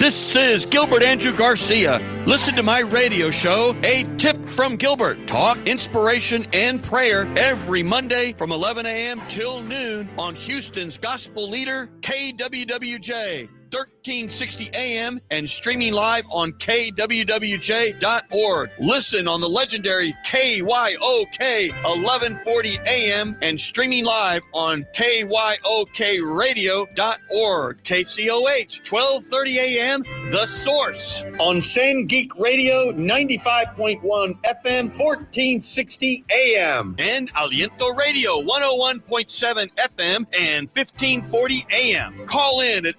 This is Gilbert Andrew Garcia. Listen to my radio show, A Tip from Gilbert. Talk, inspiration, and prayer every Monday from 11 a.m. till noon on Houston's gospel leader, KWWJ. 1360 AM and streaming live on kwwj.org. Listen on the legendary KYOK 1140 AM and streaming live on kyokradio.org. KCOH 1230 AM, The Source. On San Geek Radio 95.1 FM 1460 AM. And Aliento Radio 101.7 FM and 1540 AM. Call in at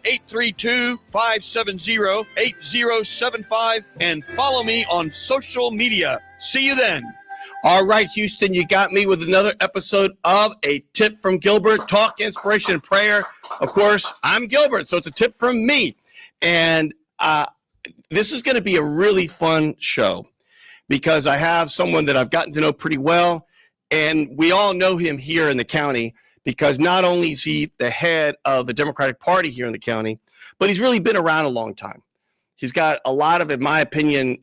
832-570-8075 and follow me on social media. See you then. All right, Houston, you got me with another episode of A Tip from Gilbert, talk, inspiration, and prayer. Of course, I'm Gilbert, so it's a tip from me. And this is going to be a really fun show because I have someone that I've gotten to know pretty well, and we all know him here in the county because not only is he the head of the Democratic Party here in the county, but he's really been around a long time. He's got a lot of, in my opinion,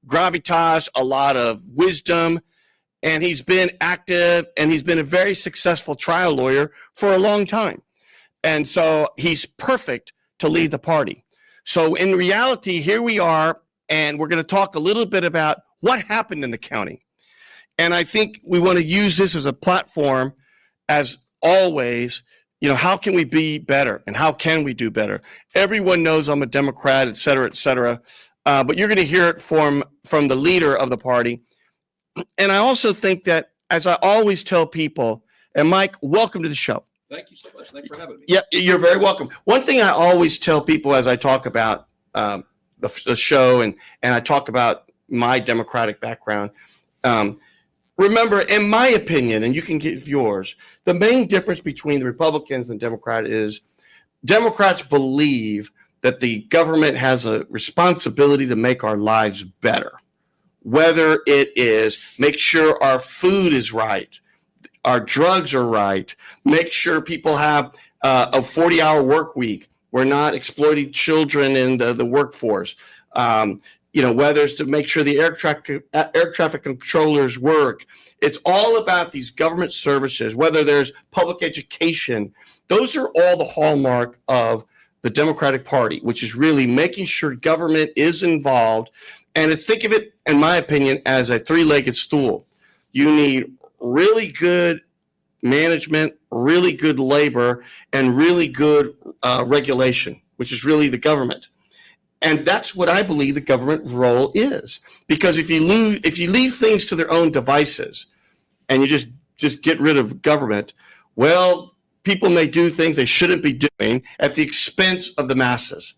gravitas, a lot of wisdom, and he's been active, and he's been a very successful trial lawyer for a long time. And so he's perfect to lead the party. So in reality, here we are, and we're going to talk a little bit about what happened in the county. And I think we want to use this as a platform, as always. You know, how can we be better and how can we do better? Everyone knows I'm a Democrat, et cetera, but you're going to hear it from the leader of the party. And I also think that, as I always tell people, and Mike, welcome to the show. Thank you so much. Thanks for having me. Yeah, you're very welcome. One thing I always tell people as I talk about the show and I talk about my Democratic background, remember, in my opinion, and you can give yours, the main difference between the Republicans and Democrats is Democrats believe that the government has a responsibility to make our lives better, whether it is make sure our food is right, our drugs are right, make sure people have a 40-hour work week. We're not exploiting children in the workforce. Whether it's to make sure the air traffic controllers work. It's all about these government services, whether there's public education. Those are all the hallmark of the Democratic Party, which is really making sure government is involved. And think of it, in my opinion, as a three-legged stool. You need really good management, really good labor, and really good regulation, which is really the government. And that's what I believe the government role is. Because if you leave things to their own devices and you just get rid of government, well, people may do things they shouldn't be doing at the expense of the masses.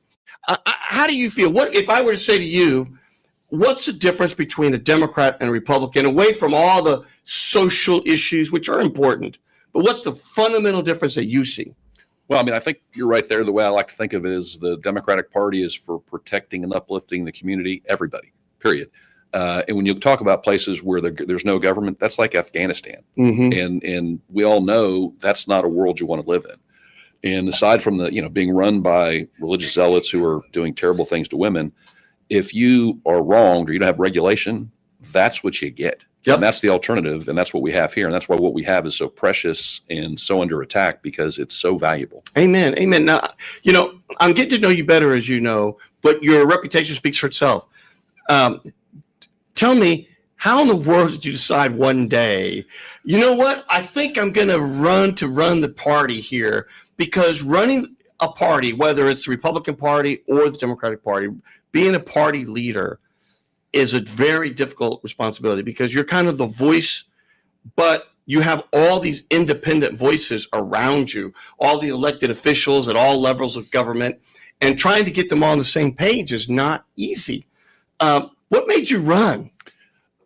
How do you feel? What if I were to say to you, what's the difference between a Democrat and a Republican, away from all the social issues, which are important, but what's the fundamental difference that you see? Well, I mean, I think you're right there. The way I like to think of it is the Democratic Party is for protecting and uplifting the community, everybody, period. And when you talk about places where there's no government, that's like Afghanistan. Mm-hmm. And we all know that's not a world you want to live in. And aside from being run by religious zealots who are doing terrible things to women, if you are wronged or you don't have regulation, that's what you get. Yep. And that's the alternative, and that's what we have here. And that's why what we have is so precious and so under attack, because it's so valuable. Amen. Amen. Now, I'm getting to know you better, as you know, but your reputation speaks for itself. Tell me, how in the world did you decide one day, you know what, I think I'm going to run the party here? Because running a party, whether it's the Republican Party or the Democratic Party, being a party leader is a very difficult responsibility, because you're kind of the voice, but you have all these independent voices around you, all the elected officials at all levels of government, and trying to get them all on the same page is not easy. What made you run?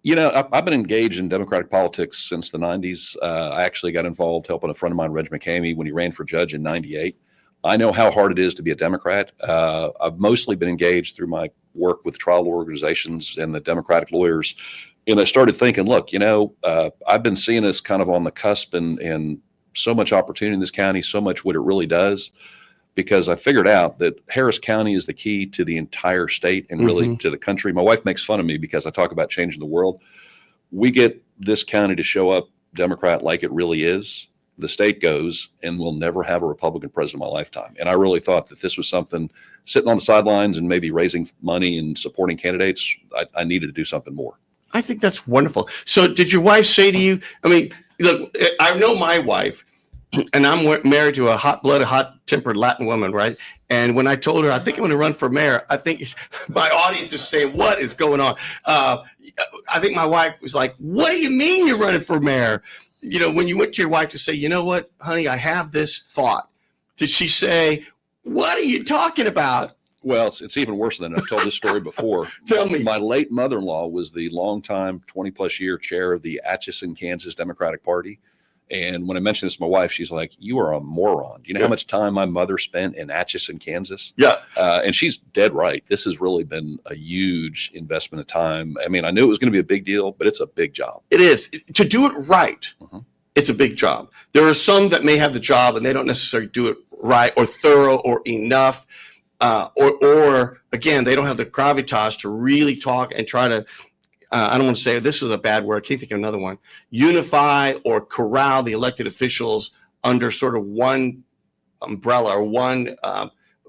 I've been engaged in Democratic politics since the 90s. I actually got involved helping a friend of mine, Reg McCamey, when he ran for judge in 98. I know how hard it is to be a Democrat. I've mostly been engaged through my work with trial organizations and the Democratic lawyers. And I started thinking, look, I've been seeing this kind of on the cusp and so much opportunity in this county, so much what it really does. because I figured out that Harris County is the key to the entire state and really to the country. My wife makes fun of me because I talk about changing the world. We get this county to show up Democrat like it really is. The state goes, and we'll never have a Republican president in my lifetime. And I really thought that this was something, sitting on the sidelines and maybe raising money and supporting candidates, I needed to do something more. I think that's wonderful. So did your wife say to you, I mean, look, I know my wife, and I'm married to a hot-blooded, hot-tempered Latin woman, right? And when I told her, I think I'm going to run for mayor, I think my audience is saying, what is going on? I think my wife was like, what do you mean you're running for mayor? You know, when you went to your wife to say, you know what, honey, I have this thought, did she say, what are you talking about? Well, it's even worse than that. I've told this story before. Tell me. My late mother-in-law was the longtime 20-plus year chair of the Atchison, Kansas Democratic Party. And when I mentioned this to my wife, she's like, you are a moron. Do you know how much time my mother spent in Atchison, Kansas? Yeah. And she's dead right. This has really been a huge investment of time. I mean, I knew it was going to be a big deal, but it's a big job. It is. To do it right, it's a big job. There are some that may have the job and they don't necessarily do it right or thorough or enough. Or again, they don't have the gravitas to really talk and try to, I don't want to say this is a bad word, I can't think of another one, unify or corral the elected officials under sort of one umbrella or one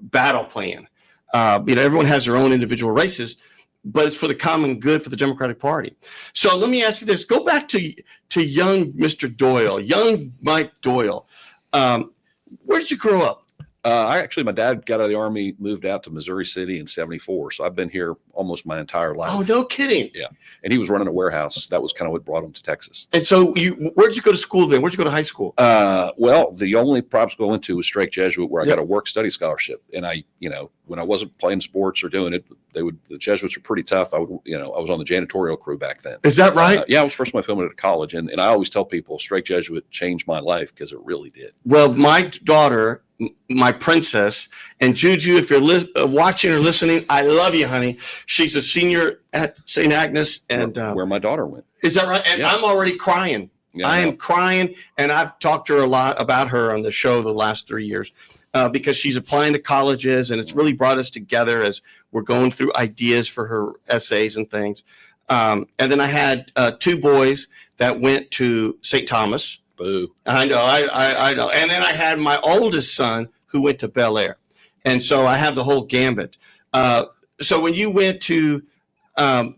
battle plan. Everyone has their own individual races, but it's for the common good for the Democratic Party. So let me ask you this, go back to young Mr. Doyle, young Mike Doyle. Where did you grow up? My dad got out of the Army, moved out to Missouri City in '74. So I've been here almost my entire life. Oh, no kidding. Yeah. And he was running a warehouse. That was kind of what brought him to Texas. And so where'd you go to school then? Where'd you go to high school? Well, the only private school I went to was Strake Jesuit, where I got a work study scholarship. And when I wasn't playing sports or doing it, the Jesuits were pretty tough. I was on the janitorial crew back then. Is that right? Yeah, I was first my film at college. And I always tell people Strake Jesuit changed my life because it really did. Well, my daughter, my princess, and Juju, if you're watching or listening, I love you, honey. She's a senior at St. Agnes, and where my daughter went. Is that right? And I'm already crying. Yeah, I am crying, and I've talked to her a lot about her on the show the last 3 years because she's applying to colleges, and it's really brought us together as we're going through ideas for her essays and things. And then I had 2 boys that went to St. Thomas. Boo. I know, I know. And then I had my oldest son who went to Bel Air. And so I have the whole gambit. So when you went to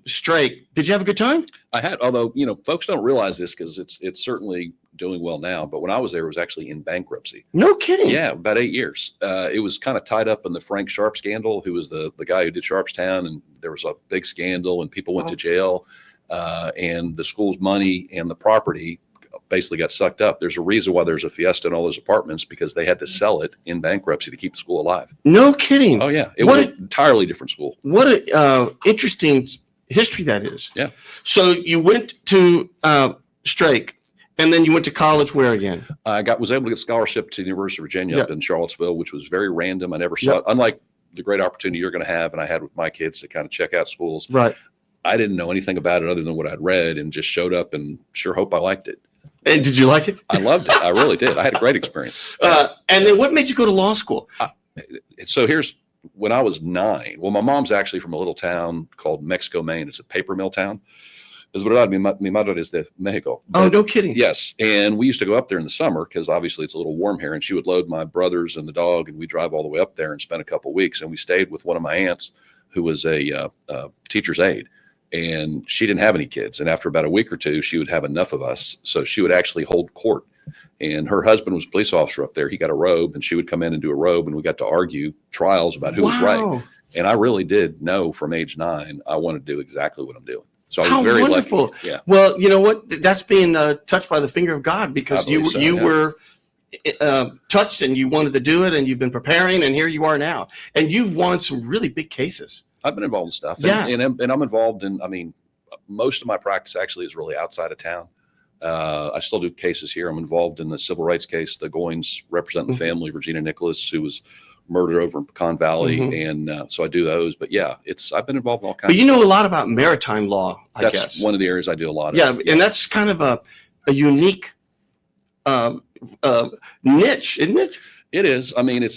Strake, did you have a good time? I had, although, folks don't realize this because it's certainly doing well now. But when I was there, it was actually in bankruptcy. No kidding. Yeah, about 8 years. It was kind of tied up in the Frank Sharp scandal, who was the guy who did Sharpstown. And there was a big scandal and people went to jail. And the school's money and the property basically got sucked up. There's a reason why there's a Fiesta in all those apartments, because they had to sell it in bankruptcy to keep the school alive. No kidding. Oh yeah. It was an entirely different school. What a interesting history that is. Yeah. So you went to Strake, and then you went to college where again? I was able to get scholarship to the University of Virginia up in Charlottesville, which was very random. I never saw it. Unlike the great opportunity you're going to have, and I had with my kids to kind of check out schools. Right. I didn't know anything about it other than what I'd read, and just showed up and sure hope I liked it. And did you like it? I loved it. I really did. I had a great experience. And then what made you go to law school? So here's when I was 9. Well, my mom's actually from a little town called Mexico, Maine. It's a paper mill town. Es verdad, mi madre es de Mexico. Oh, no kidding. Yes. And we used to go up there in the summer because obviously it's a little warm here. And she would load my brothers and the dog, and we drive all the way up there and spend a couple of weeks. And we stayed with one of my aunts who was a teacher's aide. And she didn't have any kids. And after about a week or two, she would have enough of us. So she would actually hold court. And her husband was a police officer up there. He got a robe, and she would come in and do a robe. And we got to argue trials about who was right. And I really did know from age 9, I wanted to do exactly what I'm doing. So I was very wonderful. lucky. Yeah. Well, you know what? That's being touched by the finger of God, because you were touched and you wanted to do it, and you've been preparing, and here you are now. And you've won some really big cases. I've been involved in stuff. Yeah. And I'm involved in, most of my practice actually is really outside of town. I still do cases here. I'm involved in the civil rights case. The Goins represent the family, Regina Nicholas, who was murdered over in Pecan Valley. And so I do those. But yeah, I've been involved in all kinds of stuff. But you know a lot about maritime law, I guess. That's one of the areas I do a lot of. Yeah, and that's kind of a unique niche, isn't it? It is. I mean,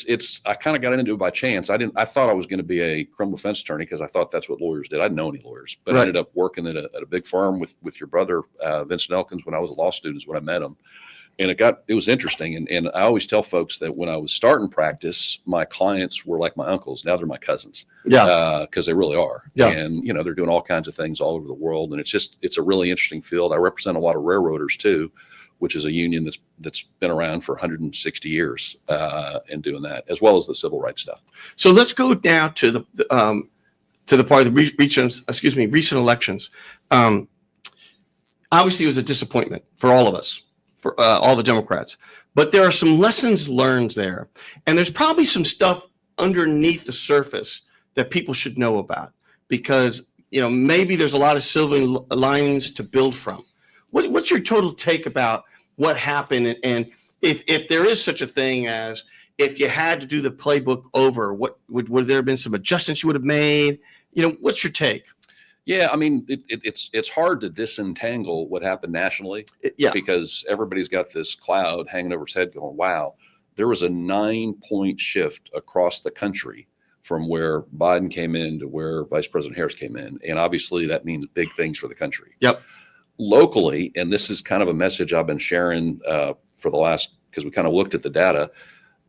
I kind of got into it by chance. I thought I was going to be a criminal defense attorney because I thought that's what lawyers did. I didn't know any lawyers, but I Right. ended up working at a big firm with your brother, Vincent Elkins, when I was a law student is when I met him. And it was interesting. And I always tell folks that when I was starting practice, my clients were like my uncles. Now they're my cousins. Yeah. Because they really are. Yeah. And, they're doing all kinds of things all over the world. And it's a really interesting field. I represent a lot of railroaders too, which is a union that's been around for 160 years and doing that, as well as the civil rights stuff. So let's go now to the part of the recent elections. Obviously, it was a disappointment for all of us, for all the Democrats. But there are some lessons learned there, and there's probably some stuff underneath the surface that people should know about, because maybe there's a lot of silver linings to build from. What's your total take about what happened, and if there is such a thing as, if you had to do the playbook over, what would there have been some adjustments you would have made? What's your take? Yeah, I mean, it's hard to disentangle what happened nationally, because everybody's got this cloud hanging over his head going, wow, there was a 9-point shift across the country from where Biden came in to where Vice President Harris came in. And obviously that means big things for the country. Yep. Locally, and this is kind of a message I've been sharing for the last, because we kind of looked at the data,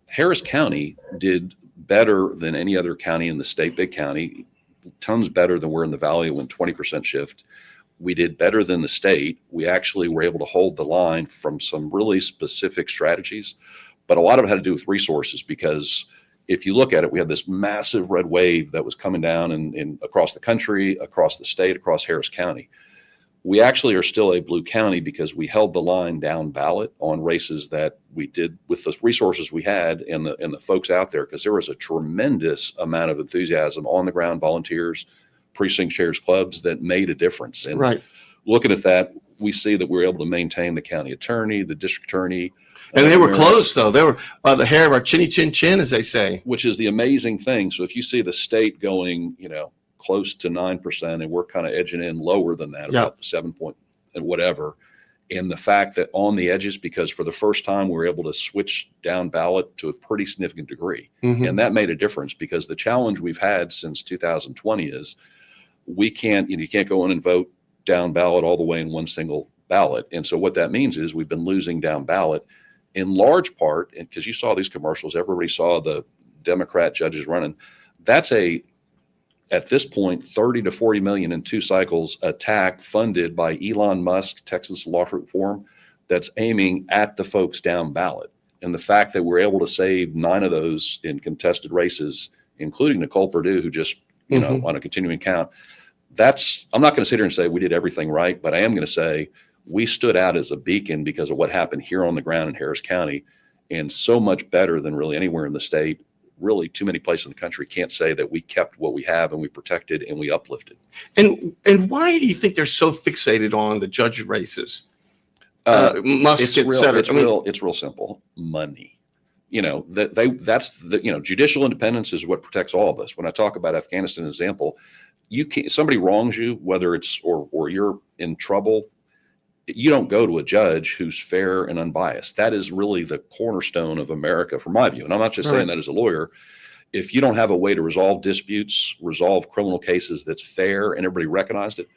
Harris County did better than any other county in the state, big county, tons better than we're in the Valley when 20% shift. We did better than the state. We actually were able to hold the line from some really specific strategies, but a lot of it had to do with resources, because if you look at it, we had this massive red wave that was coming down and across the country, across the state, across Harris County. We actually are still a blue county because we held the line down ballot on races that we did with the resources we had and the folks out there, because there was a tremendous amount of enthusiasm on the ground, volunteers, precinct chairs, clubs that made a difference. And right. Looking at that, we see that we're able to maintain the county attorney, the district attorney. And they were close, though. They were by the hair of our chinny chin chin, as they say. Which is the amazing thing. So if you see the state going, close to 9%, and we're kind of edging in lower than that, about the 7 point and whatever. And the fact that on the edges, because for the first time, we were able to switch down ballot to a pretty significant degree. Mm-hmm. And that made a difference, because the challenge we've had since 2020 is you can't go in and vote down ballot all the way in one single ballot. And so what that means is we've been losing down ballot in large part, and because you saw these commercials, everybody saw the Democrat judges running. That's at this point, 30 to 40 million in 2 cycles attack funded by Elon Musk, Texas Law Reform, that's aiming at the folks down ballot. And the fact that we're able to save 9 of those in contested races, including Nicole Purdue, who just, on a continuing count, I'm not going to sit here and say we did everything right, but I am going to say we stood out as a beacon because of what happened here on the ground in Harris County, and so much better than really anywhere in the state. Really, too many places in the country can't say that we kept what we have and we protected and we uplifted. And why do you think they're so fixated on the judge races? Musk, it's real simple. Money. Judicial independence is what protects all of us. When I talk about Afghanistan example, somebody wrongs you, whether it's or you're in trouble, you don't go to a judge who's fair and unbiased. That is really the cornerstone of America, from my view. And I'm not just saying that as a lawyer. If you don't have a way to resolve disputes, resolve criminal cases that's fair and everybody recognized it,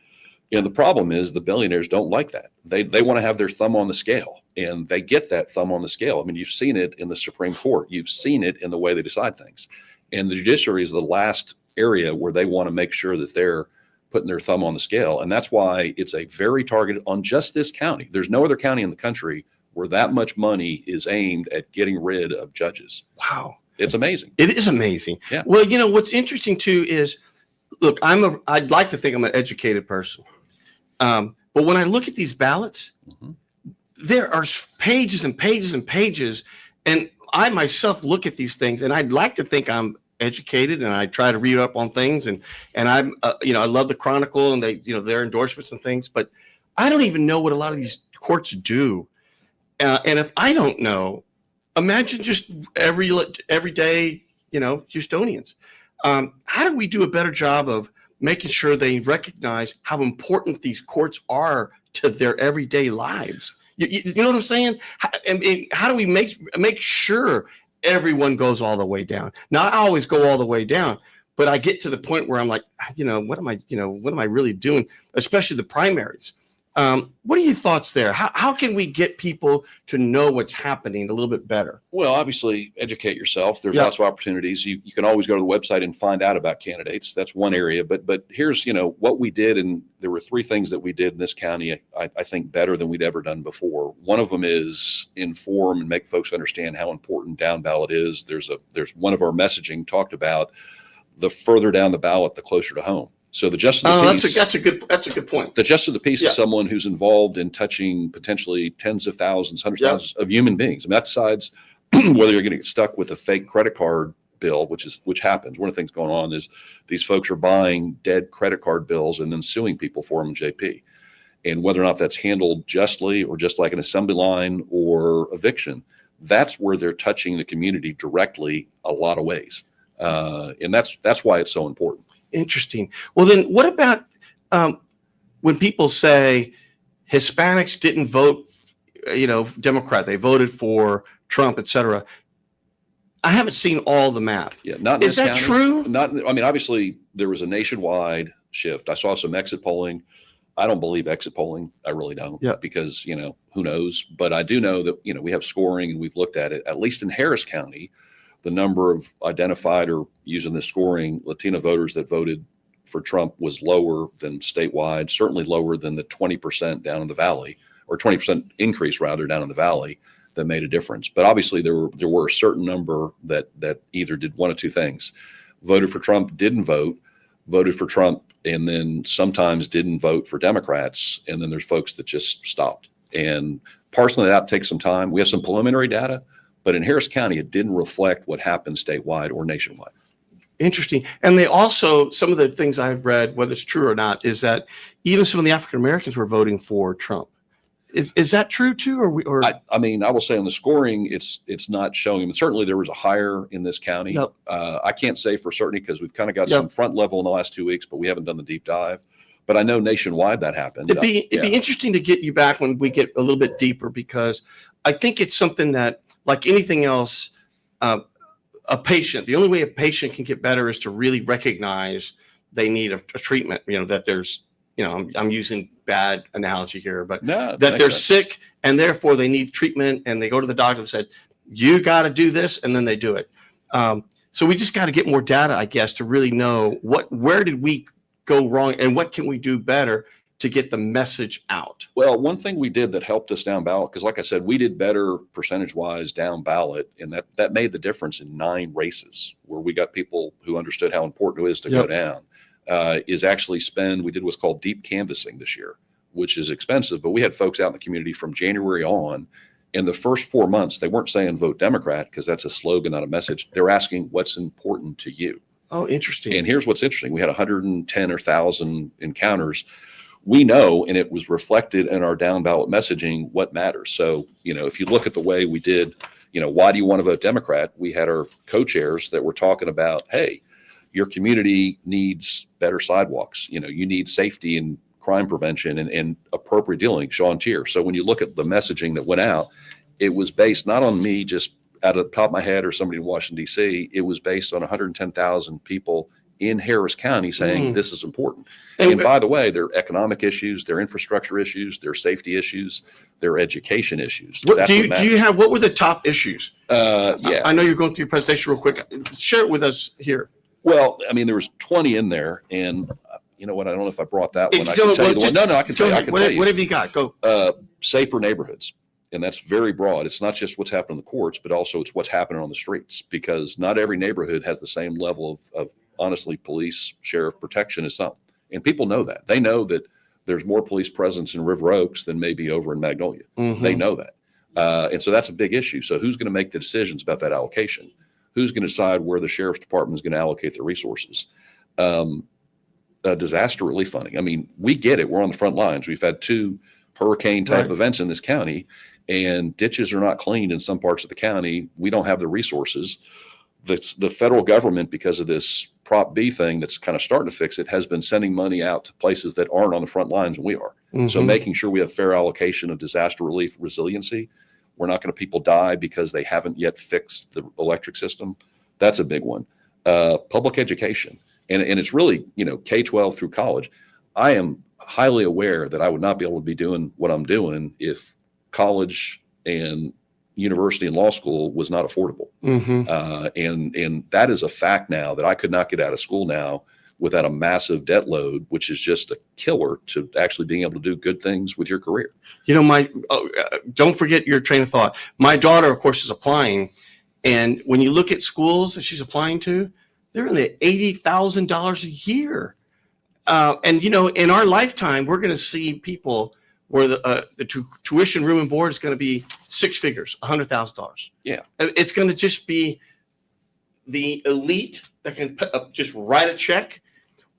the problem is the billionaires don't like that. They want to have their thumb on the scale, and they get that thumb on the scale. I mean, you've seen it in the Supreme Court. You've seen it in the way they decide things. And the judiciary is the last area where they want to make sure that they're putting their thumb on the scale. And that's why it's a very targeted on just this county. There's no other county in the country where that much money is aimed at getting rid of judges. Wow. It's amazing. It is amazing. Yeah. Well, what's interesting too is, look, I'd like to think I'm an educated person. But when I look at these ballots, there are pages and pages and pages. And I myself look at these things, and I'd like to think I'm educated, and I try to read up on things, and I'm I love the Chronicle and they their endorsements and things, but I don't even know what a lot of these courts do, and if I don't know, imagine just everyday Houstonians. How do we do a better job of making sure they recognize how important these courts are to their everyday lives? You know what I'm saying? How do we make sure everyone goes all the way down. Now I always go all the way down, but I get to the point where I'm like, what am I really doing? Especially the primaries. What are your thoughts there? How can we get people to know what's happening a little bit better? Well, obviously, educate yourself. There's Yeah. lots of opportunities. You can always go to the website and find out about candidates. That's one area. But here's what we did, and there were 3 things that we did in this county. I think better than we'd ever done before. One of them is inform and make folks understand how important down ballot is. There's one of our messaging talked about the further down the ballot, the closer to home. So the justice of the peace. That's a good point. The justice of the peace Yeah. is someone who's involved in touching potentially tens of thousands, hundreds of thousands of human beings. I mean, that decides whether you're going to get stuck with a fake credit card bill, which happens. One of the things going on is these folks are buying dead credit card bills and then suing people for them in JP. And whether or not that's handled justly or just like an assembly line or eviction, that's where they're touching the community directly a lot of ways. And that's why it's so important. Interesting. Well, then what about when people say Hispanics didn't vote, Democrat, they voted for Trump, et cetera. I haven't seen all the math. Yeah, not in Is this that county. true? I mean, obviously there was a nationwide shift. I saw some exit polling. I don't believe exit polling. I really don't. Yeah. Because, who knows? But I do know that, we have scoring and we've looked at it, at least in Harris County, the number of identified or using the scoring Latino voters that voted for Trump was lower than statewide, certainly lower than the 20% down in the valley, or 20% increase rather down in the valley that made a difference. But obviously there were a certain number that either did one of 2 things: voted for Trump, didn't vote, voted for Trump, and then sometimes didn't vote for Democrats. And then there's folks that just stopped. And parceling that out takes some time. We have some preliminary data, but in Harris County, it didn't reflect what happened statewide or nationwide. Interesting. And they also, some of the things I've read, whether it's true or not, is that even some of the African Americans were voting for Trump. Is that true too? I mean, I will say on the scoring, it's not showing. Certainly there was a higher in this county. Yep. I can't say for certainty because we've kind of got Yep. some front level in the last 2 weeks, but we haven't done the deep dive. But I know nationwide that happened. It'd be interesting to get you back when we get a little bit deeper, because I think it's something that, like anything else, a patient, the only way a patient can get better is to really recognize they need a treatment, that there's, I'm using bad analogy here, but No, that they're sick and therefore they need treatment, and they go to the doctor and said, you got to do this, and then they do it. So we just got to get more data, I guess, to really know where did we go wrong and what can we do better to get the message out. Well, one thing we did that helped us down ballot, because like I said, we did better percentage-wise down ballot, and that made the difference in 9 races where we got people who understood how important it is to go down, is actually we did what's called deep canvassing this year, which is expensive, but we had folks out in the community from January on. In the first 4 months, they weren't saying vote Democrat because that's a slogan, not a message. They're asking what's important to you. Oh, interesting. And here's what's interesting. We had 110 or 1,000 encounters. We know, and it was reflected in our down ballot messaging, what matters. So, if you look at the way we did, why do you want to vote Democrat? We had our co-chairs that were talking about, hey, your community needs better sidewalks. You need safety and crime prevention and appropriate dealing, Sean Tier. So when you look at the messaging that went out, it was based not on me just out of the top of my head or somebody in Washington, D.C. It was based on 110,000 people in Harris County saying this is important. And by the way, there are economic issues, there are infrastructure issues, there are safety issues, there are education issues. What were the top issues? Yeah. I know you're going through your presentation real quick. Share it with us here. Well, I mean, there was 20 in there, and you know what? I don't know if I brought that one. I can tell you the one. No, I can tell you. I can tell you. What have you got? Go. Safer neighborhoods. And that's very broad. It's not just what's happening in the courts, but also it's what's happening on the streets, because not every neighborhood has the same level of honestly, police, sheriff protection as some. And people know that. They know that there's more police presence in River Oaks than maybe over in Magnolia. Mm-hmm. They know that. And so that's a big issue. So who's going to make the decisions about that allocation? Who's going to decide where the sheriff's department is going to allocate their resources? Disaster relief funding. I mean, we get it. We're on the front lines. We've had 2 hurricane type events in this county, and ditches are not cleaned in some parts of the county. We don't have the resources. The federal government, because of this Prop B thing that's kind of starting to fix it, has been sending money out to places that aren't on the front lines than we are. Mm-hmm. So making sure we have fair allocation of disaster relief resiliency, We're not going to people die because they haven't yet fixed the electric system. That's a big one. Public education. And it's really, K-12 through college. I am highly aware that I would not be able to be doing what I'm doing if college and university and law school was not affordable. And that is a fact now that I could not get out of school now without a massive debt load, which is just a killer to actually being able to do good things with your career. Don't forget your train of thought. My daughter, of course, is applying. And when you look at schools that she's applying to, they're in the $80,000 a year. And in our lifetime, we're going to see people where the tuition, room, and board is going to be six figures, $100,000. Yeah. It's going to just be the elite that can just write a check,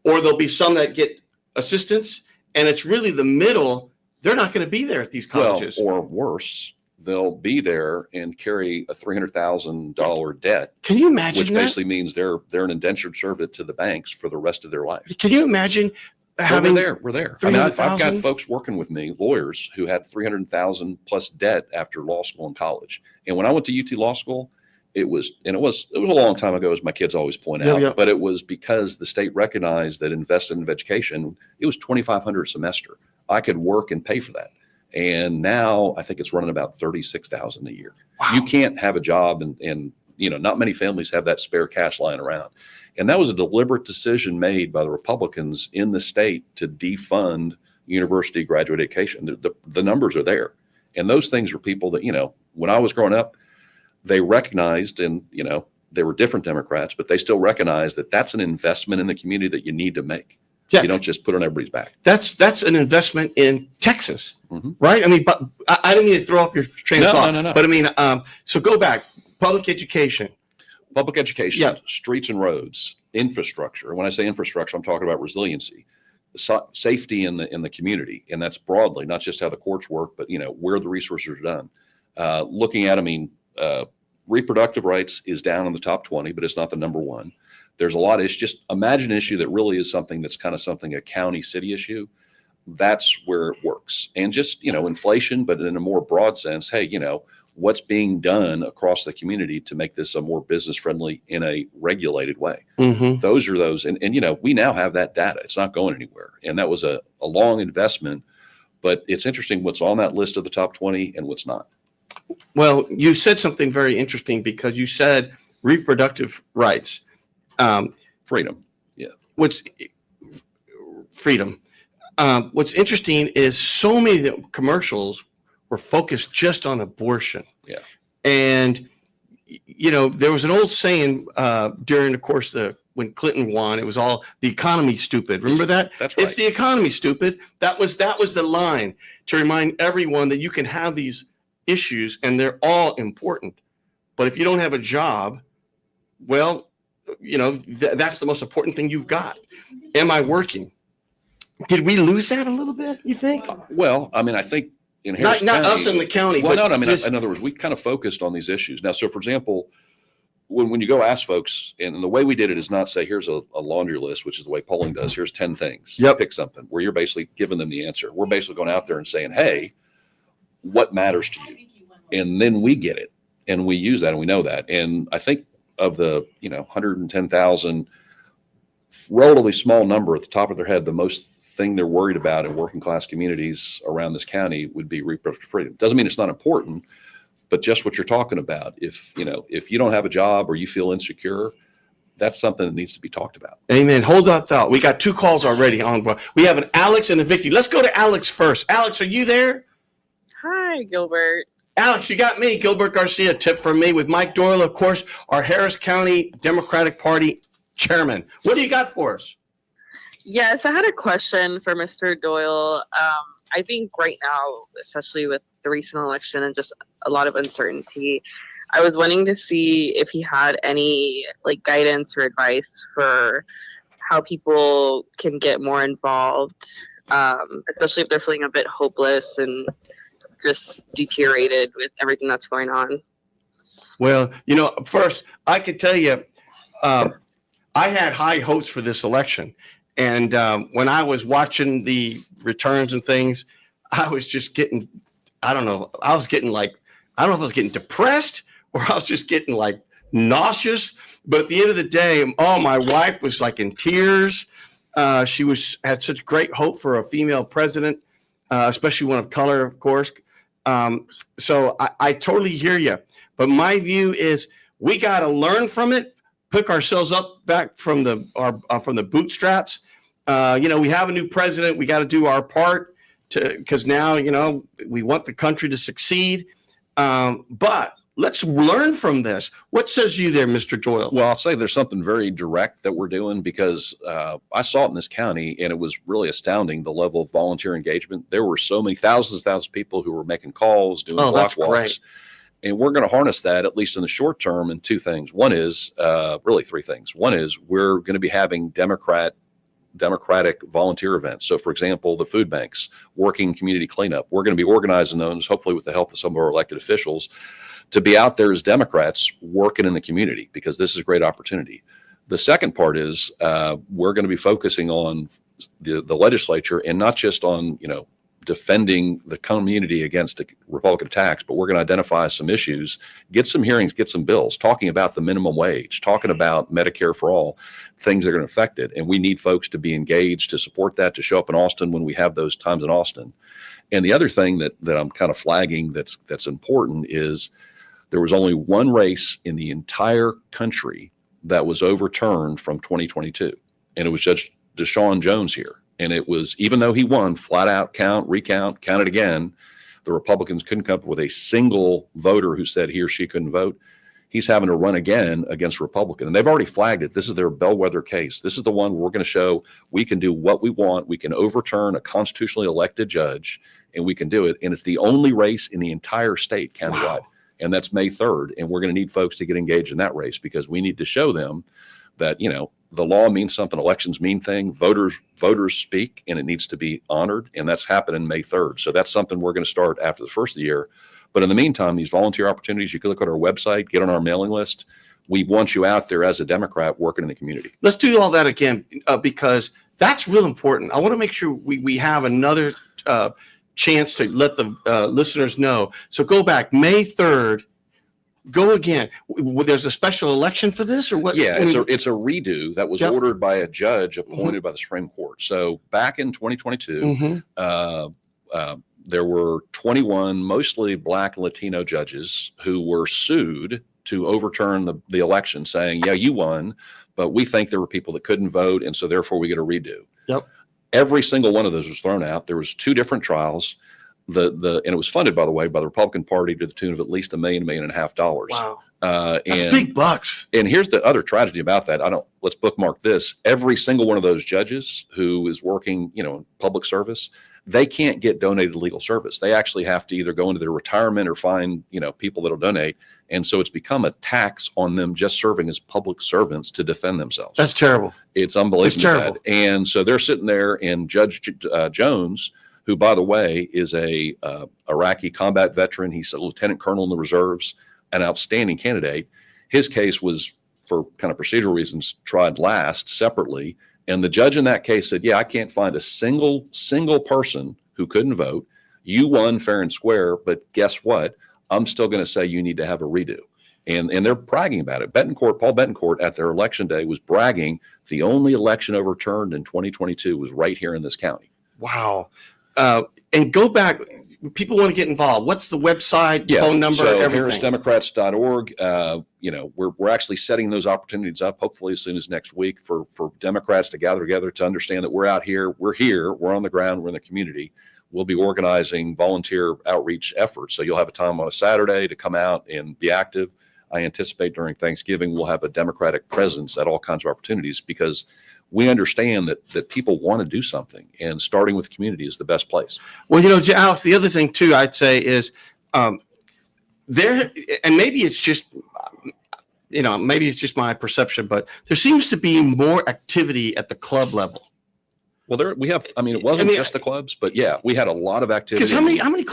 or there'll be some that get assistance, and it's really the middle. They're not going to be there at these colleges. Well, or worse, they'll be there and carry a $300,000 debt. Can you imagine which that? Basically means they're an indentured servant to the banks for the rest of their life. Can you imagine having? We're there. I mean, I've got folks working with me, lawyers who had $300,000 plus debt after law school and college. And when I went to UT Law School, it was a long time ago, as my kids always point out, but it was because the state recognized that invested in education, it was $2,500 a semester. I could work and pay for that. And now I think it's running about $36,000 a year. Wow. You can't have a job and not many families have that spare cash lying around. And that was a deliberate decision made by the Republicans in the state to defund university graduate education. The numbers are there. And those things are people that, when I was growing up, they recognized, and, they were different Democrats, but they still recognized that that's an investment in the community that you need to make. Yeah. You don't just put it on everybody's back. That's an investment in Texas, right? I mean, but I didn't mean to throw off your train of thought. No. But I mean, so go back. Public education, streets and roads, infrastructure. When I say infrastructure, I'm talking about resiliency, safety in the community, and that's broadly, not just how the courts work, but where the resources are done. Looking at, reproductive rights is down in the top 20, but it's not the number one. There's a lot of issues. Just imagine an issue that really is something that's kind of a county city issue. That's where it works. And just, inflation, but in a more broad sense, hey, what's being done across the community to make this a more business friendly in a regulated way. Those are those. And we now have that data. It's not going anywhere. And that was a long investment, but it's interesting what's on that list of the top 20 and what's not. Well, you said something very interesting, because you said reproductive rights. Freedom. Yeah. What's freedom? What's interesting is so many of the commercials were focused just on abortion. Yeah. And, there was an old saying during the course when Clinton won, it was all the economy stupid. Remember that? That's right. It's the economy stupid. That was the line to remind everyone that you can have these issues and they're all important. But if you don't have a job, well, that's the most important thing you've got. Am I working? Did we lose that a little bit, you think? Well, I think in Harris not County, us in the county. Well, but in other words, we kind of focused on these issues. Now, so for example, when you go ask folks, and the way we did it is not say, here's a laundry list, which is the way polling does. Here's 10 things. Yep. Pick something where you're basically giving them the answer. We're basically going out there and saying, hey, what matters to you? And then we get it. And we use that and we know that. And I think of the, 110,000, relatively small number at the top of their head, the most thing they're worried about in working class communities around this county would be reproductive freedom. Doesn't mean it's not important, but just what you're talking about. If you don't have a job or you feel insecure, that's something that needs to be talked about. Amen. Hold that thought. We got two calls already on. We have an Alex and a Vicky. Let's go to Alex first. Alex, are you there? Hi, Gilbert. Alex, you got me. Gilbert Garcia, tip from me, with Mike Doyle, of course, our Harris County Democratic Party chairman. What do you got for us? Yes, I had a question for Mr. Doyle. I think right now, especially with the recent election and just a lot of uncertainty, I was wanting to see if he had any guidance or advice for how people can get more involved, especially if they're feeling a bit hopeless and just deteriorated with everything that's going on. Well, first, I could tell you, I had high hopes for this election. And when I was watching the returns and things, I was just getting, I was getting I don't know if I was getting depressed or I was just getting like nauseous. But at the end of the day, my wife was like in tears. She had such great hope for a female president, especially one of color, of course. So I totally hear you. But my view is we got to learn from it, pick ourselves up back from the bootstraps. We have a new president. We got to do our part because now, we want the country to succeed. But let's learn from this. What says you there, Mr. Doyle? Well, I'll say there's something very direct that we're doing because I saw it in this county and it was really astounding, the level of volunteer engagement. There were so many thousands of people who were making calls, doing block walks. Great. And we're going to harness that, at least in the short term, in two things. One is really three things. One is we're going to be having democratic volunteer events. So, for example, the food banks, working community cleanup. We're going to be organizing those, hopefully with the help of some of our elected officials, to be out there as Democrats working in the community, because this is a great opportunity. The second part is we're going to be focusing on the legislature, and not just on, defending the community against Republican attacks, but we're going to identify some issues, get some hearings, get some bills, talking about the minimum wage, talking about Medicare for all, things that are going to affect it. And we need folks to be engaged, to support that, to show up in Austin when we have those times in Austin. And the other thing that I'm kind of flagging that's important is there was only one race in the entire country that was overturned from 2022. And it was Judge Deshaun Jones here. And it was, even though he won, flat out recount it again, the Republicans couldn't come up with a single voter who said he or she couldn't vote. He's having to run again against a Republican. And they've already flagged it. This is their bellwether case. This is the one where we're going to show we can do what we want. We can overturn a constitutionally elected judge, and we can do it. And it's the only race in the entire state countywide. Wow. And that's May 3rd. And we're going to need folks to get engaged in that race, because we need to show them that, the law means something. Elections mean things. Voters speak, and it needs to be honored. And that's happening May 3rd. So that's something we're going to start after the first of the year. But in the meantime, these volunteer opportunities, you can look at our website, get on our mailing list. We want you out there as a Democrat working in the community. Let's do all that again, because that's real important. I want to make sure we have another chance to let the listeners know. So go back May 3rd. Go again. There's a special election for this, or what? Yeah, it's a redo that was ordered by a judge appointed by the Supreme Court. So back in 2022, there were 21 mostly Black and Latino judges who were sued to overturn the election, saying, yeah, you won, but we think there were people that couldn't vote, and so therefore we get a redo. Yep. Every single one of those was thrown out. There was two different trials. And it was funded, by the way, by the Republican Party to the tune of at least $1 million, $1.5 million. Wow. That's big bucks. And here's the other tragedy about that. Let's bookmark this. Every single one of those judges who is working, in public service, they can't get donated legal service. They actually have to either go into their retirement or find, people that'll donate. And so it's become a tax on them just serving as public servants to defend themselves. That's terrible. It's unbelievable. It's terrible. Bad. And so they're sitting there, and Judge Jones, who, by the way, is a Iraqi combat veteran. He's a lieutenant colonel in the reserves, an outstanding candidate. His case was, for kind of procedural reasons, tried last separately. And the judge in that case said, yeah, I can't find a single person who couldn't vote. You won fair and square, but guess what? I'm still going to say you need to have a redo. And they're bragging about it. Paul Betancourt at their election day was bragging the only election overturned in 2022 was right here in this county. Wow. And go back. People want to get involved. What's the website, phone number, so everything? HarrisDemocrats.org. We're actually setting those opportunities up, hopefully as soon as next week, for Democrats to gather together to understand that we're out here, we're on the ground, we're in the community. We'll be organizing volunteer outreach efforts. So you'll have a time on a Saturday to come out and be active. I anticipate during Thanksgiving we'll have a Democratic presence at all kinds of opportunities, because we understand that people want to do something, and starting with community is the best place. Well, Alex, the other thing too, I'd say is there, and maybe it's just, maybe it's just my perception, but there seems to be more activity at the club level. Well, it wasn't just the clubs, but yeah, we had a lot of activity. Because how many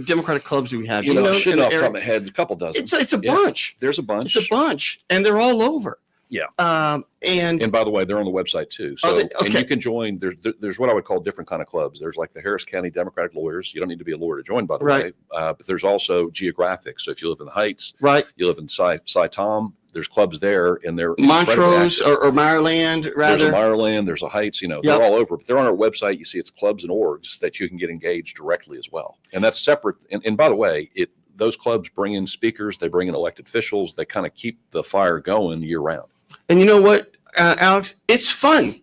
Democratic clubs do we have? Shooting off the top of my head, a couple dozen. It's a bunch. There's a bunch. It's a bunch, and they're all over. Yeah. And by the way, they're on the website too. So, okay. And you can join. There's what I would call different kind of clubs. There's like the Harris County Democratic Lawyers. You don't need to be a lawyer to join, by the way. But there's also geographic. So if you live in the Heights, you live in Cy Tom, there's clubs there, and they're Montrose or Maryland, rather. There's a Maryland, there's a Heights. They're all over. But they're on our website. You see, it's clubs and orgs that you can get engaged directly as well. And that's separate. And by the way, those clubs bring in speakers. They bring in elected officials. They kind of keep the fire going year round. And you know what, Alex? It's fun.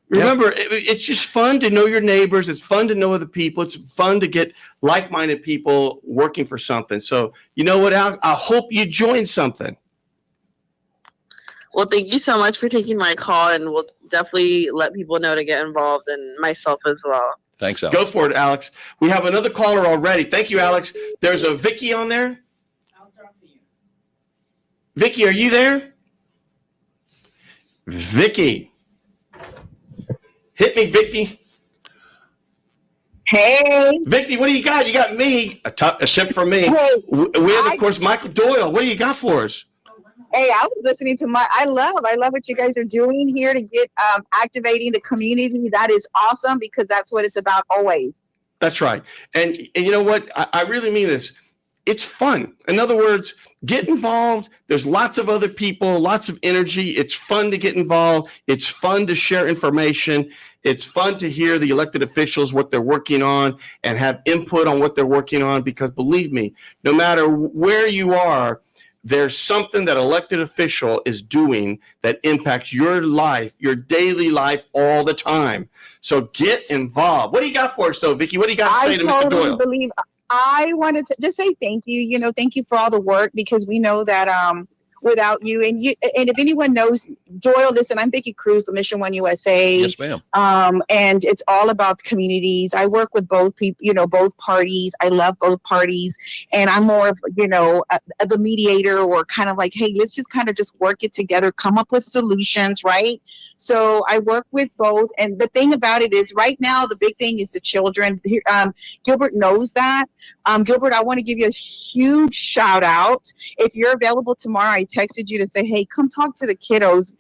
Remember, it's just fun to know your neighbors. It's fun to know other people. It's fun to get like-minded people working for something. So, you know what, Alex? I hope you join something. Well, thank you so much for taking my call, and we'll definitely let people know to get involved, and myself as well. Thanks, Alex. Go for it, Alex. We have another caller already. Thank you, Alex. There's a Vicky on there. I'll talk to you. Vicky, are you there? Vicky. Hit me, Vicky. Hey. Vicky, what do you got? You got me, a tip from me. Hey, We have, of course, Michael Doyle. What do you got for us? Hey, I was listening to I love what you guys are doing here to get activating the community. That is awesome, because that's what it's about always. That's right. And you know what? I really mean this. It's fun. In other words, get involved. There's lots of other people, lots of energy. It's fun to get involved. It's fun to share information. It's fun to hear the elected officials, what they're working on, and have input on what they're working on. Because believe me, no matter where you are, there's something that elected official is doing that impacts your life, your daily life all the time. So get involved. What do you got for us, though, Vicky? What do you got to say to Mr. Doyle? I wanted to just say thank you. Thank you for all the work, because we know that without you and if anyone knows Doyle, listen, I'm Vicky Cruz, the Mission One USA. Yes, ma'am. And it's all about the communities. I work with both people, both parties. I love both parties, and I'm more of the mediator, or kind of like, hey, let's just kind of just work it together, come up with solutions, right? So I work with both. And the thing about it is, right now, the big thing is the children. Gilbert knows that. Gilbert, I want to give you a huge shout out. If you're available tomorrow, I texted you to say, hey, come talk to the kiddos.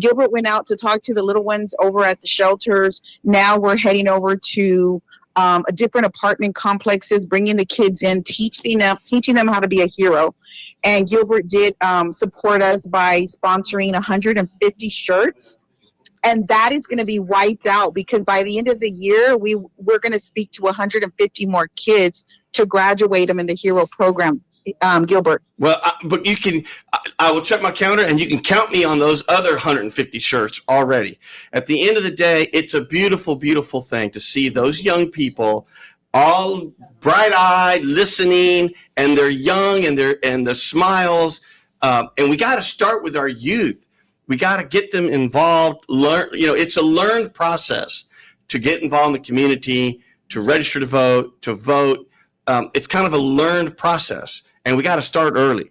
Gilbert went out to talk to the little ones over at the shelters. Now we're heading over to different apartment complexes, bringing the kids in, teaching them how to be a hero. And Gilbert did support us by sponsoring 150 shirts. And that is going to be wiped out, because by the end of the year, we're going to speak to 150 more kids to graduate them in the Hero program, Gilbert. Well, but you can, I will check my calendar, and you can count me on those other 150 shirts already. At the end of the day, it's a beautiful, beautiful thing to see those young people all bright-eyed, listening, and they're young, and the smiles. And we got to start with our youth. We got to get them involved. Learn, it's a learned process to get involved in the community, to register to vote, it's kind of a learned process, and we got to start early.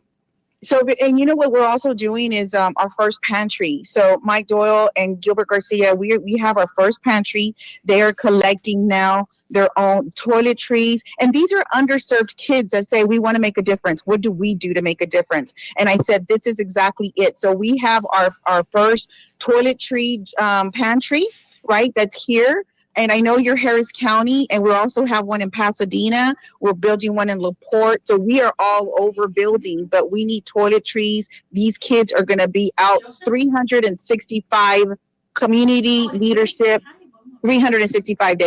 So, and you know what we're also doing is our first pantry. So Mike Doyle and Gilbert Garcia, we have our first pantry. They are collecting now their own toiletries. And these are underserved kids that say, we want to make a difference. What do we do to make a difference? And I said, this is exactly it. So we have our first toiletry pantry, right? That's here. And I know you're Harris County, and we also have one in Pasadena. We're building one in LaPorte. So we are all over building, but we need toiletries. These kids are going to be out 365 community leadership, 365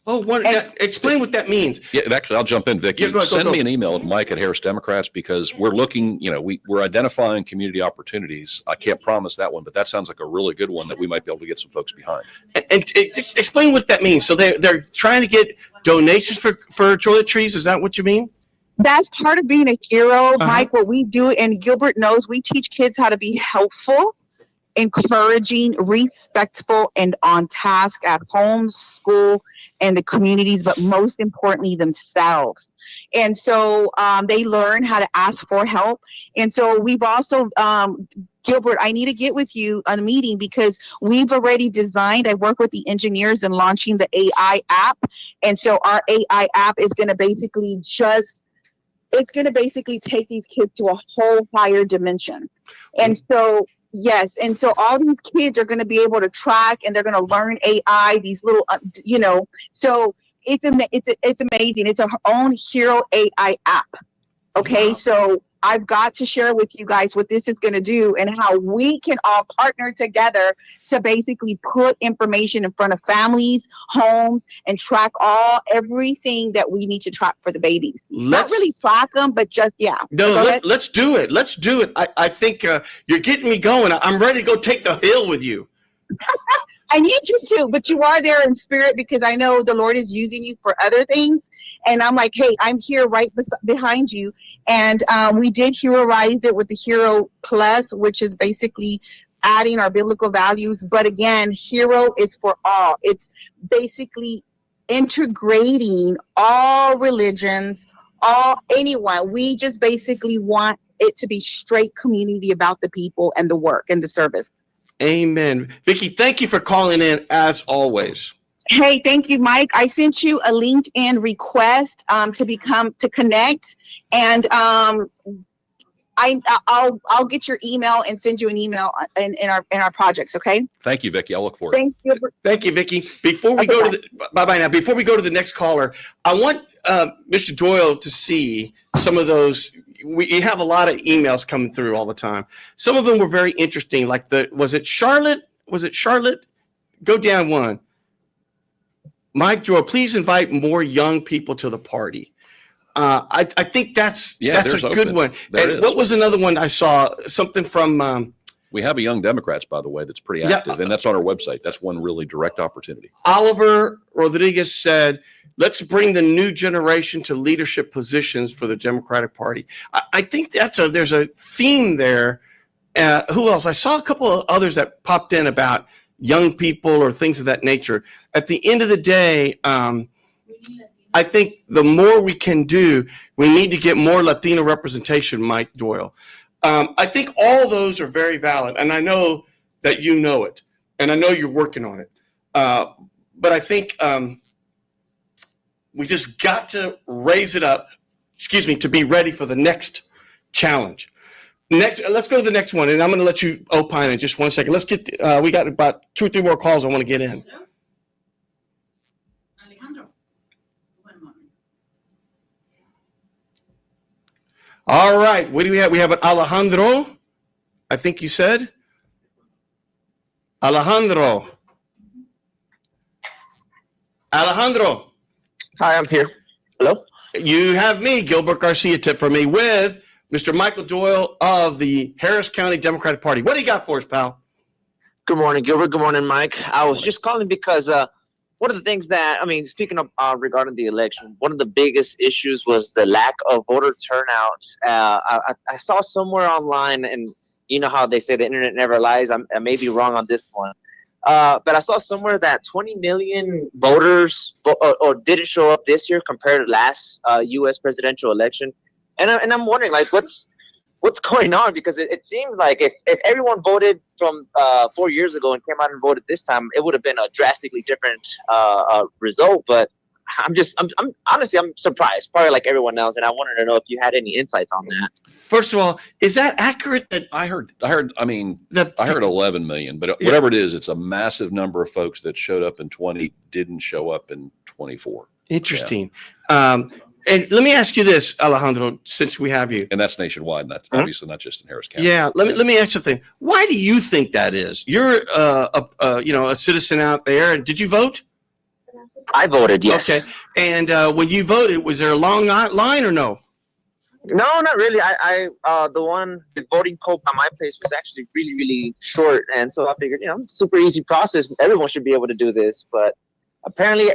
we're Explain what that means. Yeah, actually, I'll jump in, Vicky. Yeah, go ahead, Send go. me an email at Mike at Harris Democrats, because we're looking, we're identifying community opportunities. I can't promise that one, but that sounds like a really good one that we might be able to get some folks behind. And explain what that means. So they're trying to get donations for toiletries. Is that what you mean? That's part of being a hero, Mike. What we do, and Gilbert knows, we teach kids how to be helpful, encouraging, respectful, and on task at home, school, and the communities, but most importantly, themselves. And so they learn how to ask for help. And so we've also, Gilbert, I need to get with you on a meeting, because we've already designed, I work with the engineers in launching the AI app. And so our AI app is going to basically take these kids to a whole higher dimension. And so Yes, and so all these kids are going to be able to track, and they're going to learn AI. These little, so it's amazing. It's our own Hero AI app. Okay, so I've got to share with you guys what this is going to do and how we can all partner together to basically put information in front of families, homes, and track everything that we need to track for the babies. Not really track them, but just, yeah. No, let's do it. Let's do it. I think you're getting me going. I'm ready to go take the hill with you. I need you to, but you are there in spirit because I know the Lord is using you for other things. And I'm like, hey, I'm here right behind you. And we did heroize it with the Hero Plus, which is basically adding our biblical values. But again, Hero is for all. It's basically integrating all religions, anyone. We just basically want it to be straight community about the people and the work and the service. Amen. Vicki, thank you for calling in as always. Hey, thank you, Mike. I sent you a LinkedIn request to connect, and I'll get your email and send you an email in our projects. Okay. Thank you, Vicki. I'll look for it. Thank you. Thank you, Vicki. Before we go to bye now. Before we go to the next caller, I want Mr. Doyle to see some of those. We have a lot of emails coming through all the time. Some of them were very interesting. Like was it Charlotte? Go down one. Mike Doyle, please invite more young people to the party. I think that's a good one. And what was another one I saw? Something from. We have a Young Democrats, by the way, that's pretty active, and that's on our website. That's one really direct opportunity. Oliver Rodriguez said, let's bring the new generation to leadership positions for the Democratic Party. I think there's a theme there. Who else? I saw a couple of others that popped in about young people or things of that nature. At the end of the day, I think the more we can do, we need to get more Latino representation, Mike Doyle. I think all those are very valid, and I know that you know it, and I know you're working on it. But I think we just got to raise it up, to be ready for the next challenge. Let's go to the next one, and I'm going to let you opine in just 1 second. Let's get, we got about 2 or 3 more calls I want to get in. Alejandro. All right, what do we have? We have an Alejandro, I think you said. Alejandro. Hi, I'm here. Hello? You have me, Gilbert Garcia, tip for me with Mr. Michael Doyle of the Harris County Democratic Party. What do you got for us, pal? Good morning, Gilbert. Good morning, Mike. I was just calling because one of the things that, speaking of regarding the election, one of the biggest issues was the lack of voter turnout. I saw somewhere online, and you know how they say the internet never lies. I may be wrong on this one. But I saw somewhere that 20 million voters or didn't show up this year compared to last U.S. presidential election. And I'm wondering, like, what's going on? Because it seems like if everyone voted from 4 years ago and came out and voted this time, it would have been a drastically different result. But I'm honestly surprised, probably like everyone else. And I wanted to know if you had any insights on that. First of all, is that accurate? That I heard 11 million, but whatever it is, it's a massive number of folks that showed up in 20, didn't show up in 24. Interesting. Yeah. And let me ask you this, Alejandro, since we have you. And that's nationwide, not obviously not just in Harris County. Yeah, let me ask you something. Why do you think that is? You're a citizen out there, and did you vote? I voted, yes. Okay. And when you voted, was there a long line or no? No, not really. The voting poll by my place was actually really, really short, and so I figured, super easy process. Everyone should be able to do this, but apparently,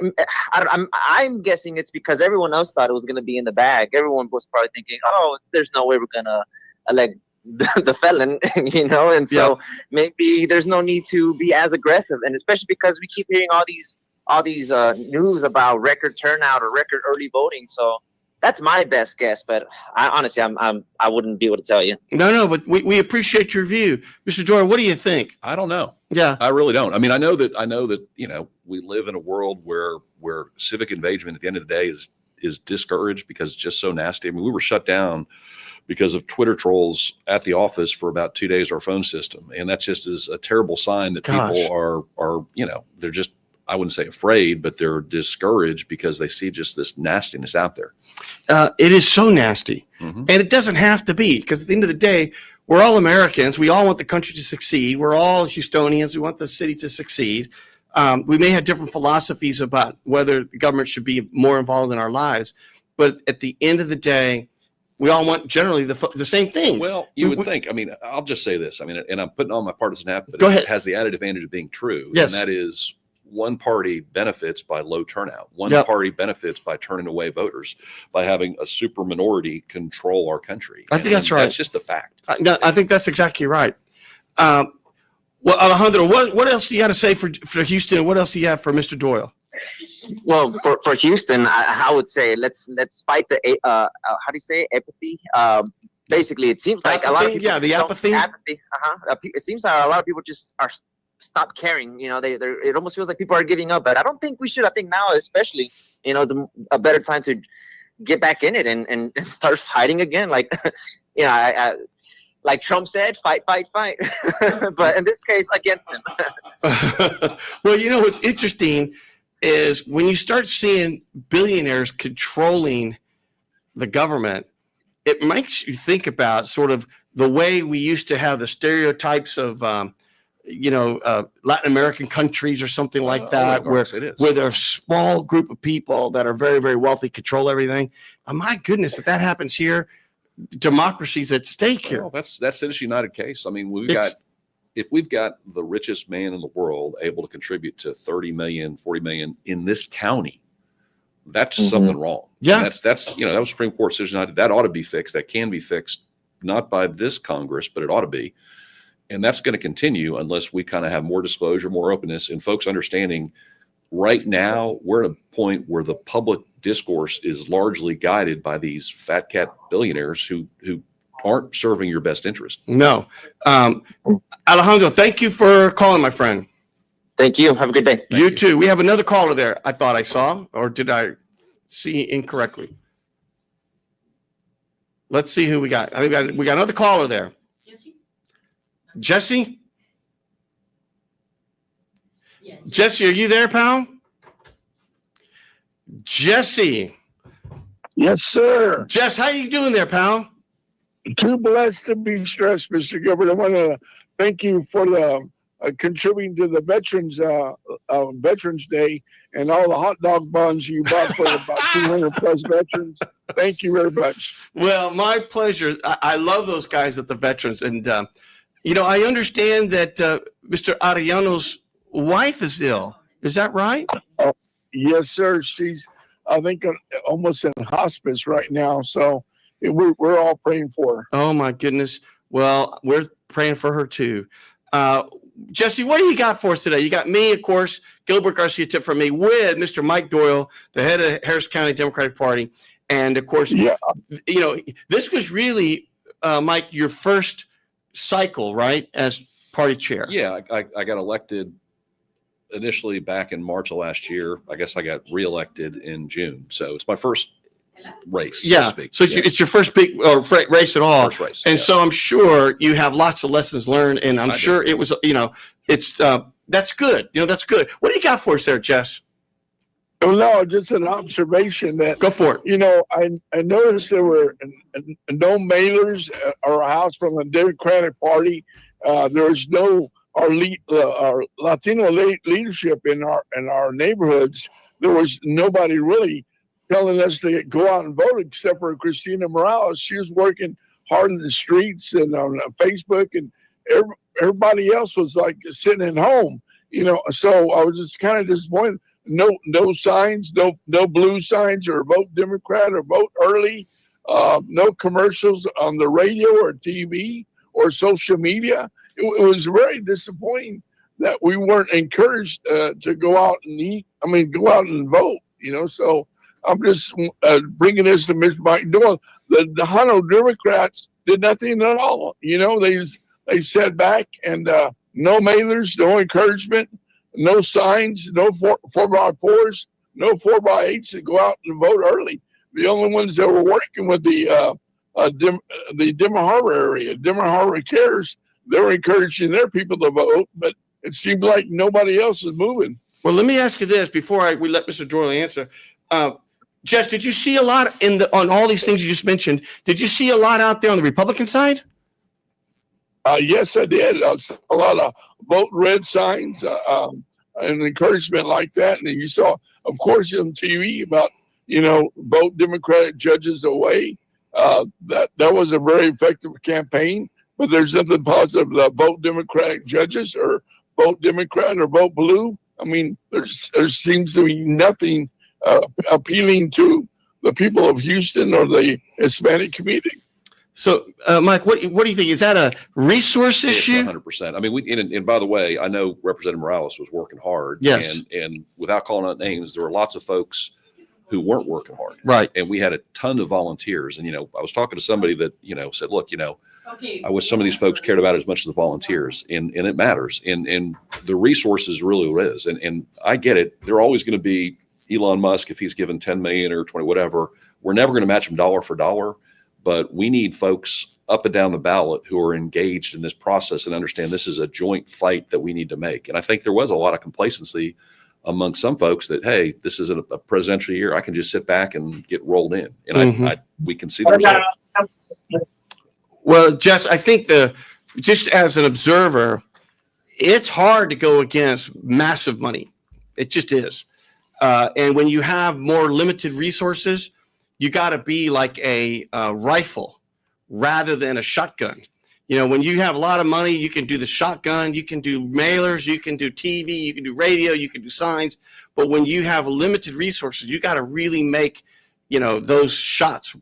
I'm guessing it's because everyone else thought it was going to be in the bag. Everyone was probably thinking, "Oh, there's no way we're going to elect the felon," and so maybe there's no need to be as aggressive, and especially because we keep hearing all these news about record turnout or record early voting. So that's my best guess, but I wouldn't be able to tell you. No, but we appreciate your view, Mr. Doyle. What do you think? I don't know. Yeah, I really don't. I know that we live in a world where civic engagement at the end of the day is discouraged because it's just so nasty. I mean, we were shut down because of Twitter trolls at the office for about 2 days, our phone system. And that just is a terrible sign that people are, they're just, I wouldn't say afraid, but they're discouraged because they see just this nastiness out there. It is so nasty. Mm-hmm. And it doesn't have to be, because at the end of the day, we're all Americans. We all want the country to succeed. We're all Houstonians. We want the city to succeed. We may have different philosophies about whether the government should be more involved in our lives. But at the end of the day, we all want generally the same things. Well, you would think. I mean, I'll just say this. I mean, and I'm putting on my partisan hat, but Go ahead. It has the added advantage of being true. Yes. And that is one party benefits by low turnout. One Yep. party benefits by turning away voters, by having a super minority control our country. I think that's right. That's just a fact. No, I think that's exactly right. Well, Alejandro, what else do you got to say for Houston? And what else do you have for Mr. Doyle? Well, for Houston, I would say let's fight the how do you say apathy? Basically, it seems like a lot of people. Yeah, the apathy. It seems like a lot of people just are stop caring. It almost feels like people are giving up. But I don't think we should. I think now, especially, it's a better time to get back in it and start fighting again. Like, like Trump said, fight, fight, fight. But in this case, against him. Well, what's interesting is when you start seeing billionaires controlling the government, it makes you think about sort of the way we used to have the stereotypes of, Latin American countries or something like that, where there's a small group of people that are very, very wealthy control everything. Oh, my goodness, if that happens here, democracy's at stake here. Well, that's Citizens United case. I mean, if we've got the richest man in the world able to contribute to 30 million, 40 million in this county, that's something wrong. Yeah. And that's that was Supreme Court Citizens United. That ought to be fixed. That can be fixed, not by this Congress, but it ought to be. And that's going to continue unless we kind of have more disclosure, more openness, and folks understanding right now we're at a point where the public discourse is largely guided by these fat cat billionaires who aren't serving your best interest. No. Alejandro, thank you for calling, my friend. Thank you. Have a good day. You too. We have another caller there. I thought I saw, or did I see incorrectly? Let's see who we got. I think we got another caller there. Jesse? Yeah. Jesse, are you there, pal? Jesse. Yes, sir. Jess, how you doing there, pal? Too blessed to be stressed, Mr. Gilbert. I want to thank you for the contributing to the Veterans Day and all the hot dog buns you bought for about 200 plus veterans. Thank you very much. Well, my pleasure. I love those guys at the Veterans. And, I understand that Mr. Arellano's wife is ill. Is that right? Oh, yes, sir. She's, I think, almost in hospice right now. So we're all praying for her. Oh, my goodness. Well, we're praying for her, too. Jesse, what do you got for us today? You got me, of course, Gilbert Garcia tip from me with Mr. Mike Doyle, the head of Harris County Democratic Party. And, of course, this was really, Mike, your first cycle, right, as party chair? Yeah, I got elected initially back in March of last year. I guess I got reelected in June. So it's my first race, yeah. so to speak. So it's your first big race at all. First race. And so I'm sure you have lots of lessons learned, and I'm sure it was, it's that's good. That's good. What do you got for us there, Jess? Oh, no, just an observation that. Go for it. I noticed there were no mailers at our house from the Democratic Party. There was no our Latino leadership in our neighborhoods. There was nobody really telling us to go out and vote except for Christina Morales. She was working hard in the streets and on Facebook, and everybody else was like sitting at home. So I was just kind of disappointed. No signs, no blue signs or vote Democrat or vote early. No commercials on the radio or TV or social media. It was very disappointing that we weren't encouraged to go out and go out and vote. So I'm just bringing this to Mr. Mike Doyle. The Hano Democrats did nothing at all. They sat back and no mailers, no encouragement. No signs, no 4x4s, no 4x8s to go out and vote early. the only ones that were working with the Dimmer Harbor area. Dimmer Harbor Cares, they were encouraging their people to vote, but it seemed like nobody else is moving. Well, let me ask you this before we let Mr. Doyle answer. Jess, did you see a lot on all these things you just mentioned? Did you see a lot out there on the Republican side? Yes, I did. A lot of vote red signs and encouragement like that. And you saw, of course, on TV about, vote Democratic judges away. That was a very effective campaign, but there's nothing positive about vote Democratic judges or vote Democrat or vote blue. I mean, there seems to be nothing appealing to the people of Houston or the Hispanic community. So, Mike, what do you think? Is that a resource issue? 100%. I mean, and by the way, I know Representative Morales was working hard. Yes. And without calling out names, there were lots of folks who weren't working hard. Right. And we had a ton of volunteers. And, I was talking to somebody that, said, look, I wish some of these folks cared about it as much as the volunteers, and it matters. And the resources really what it is. And I get it. They're always going to be Elon Musk if he's given 10 million or 20, whatever. We're never going to match him dollar for dollar. But we need folks up and down the ballot who are engaged in this process and understand this is a joint fight that we need to make. And I think there was a lot of complacency among some folks that, hey, this isn't a presidential year. I can just sit back and get rolled in. And we can see the results. Well, Jess, I think just as an observer, it's hard to go against massive money. It just is. And when you have more limited resources, you got to be like a rifle rather than a shotgun. When you have a lot of money, you can do the shotgun, you can do mailers, you can do TV, you can do radio, you can do signs. But when you have limited resources, you got to really make, those shots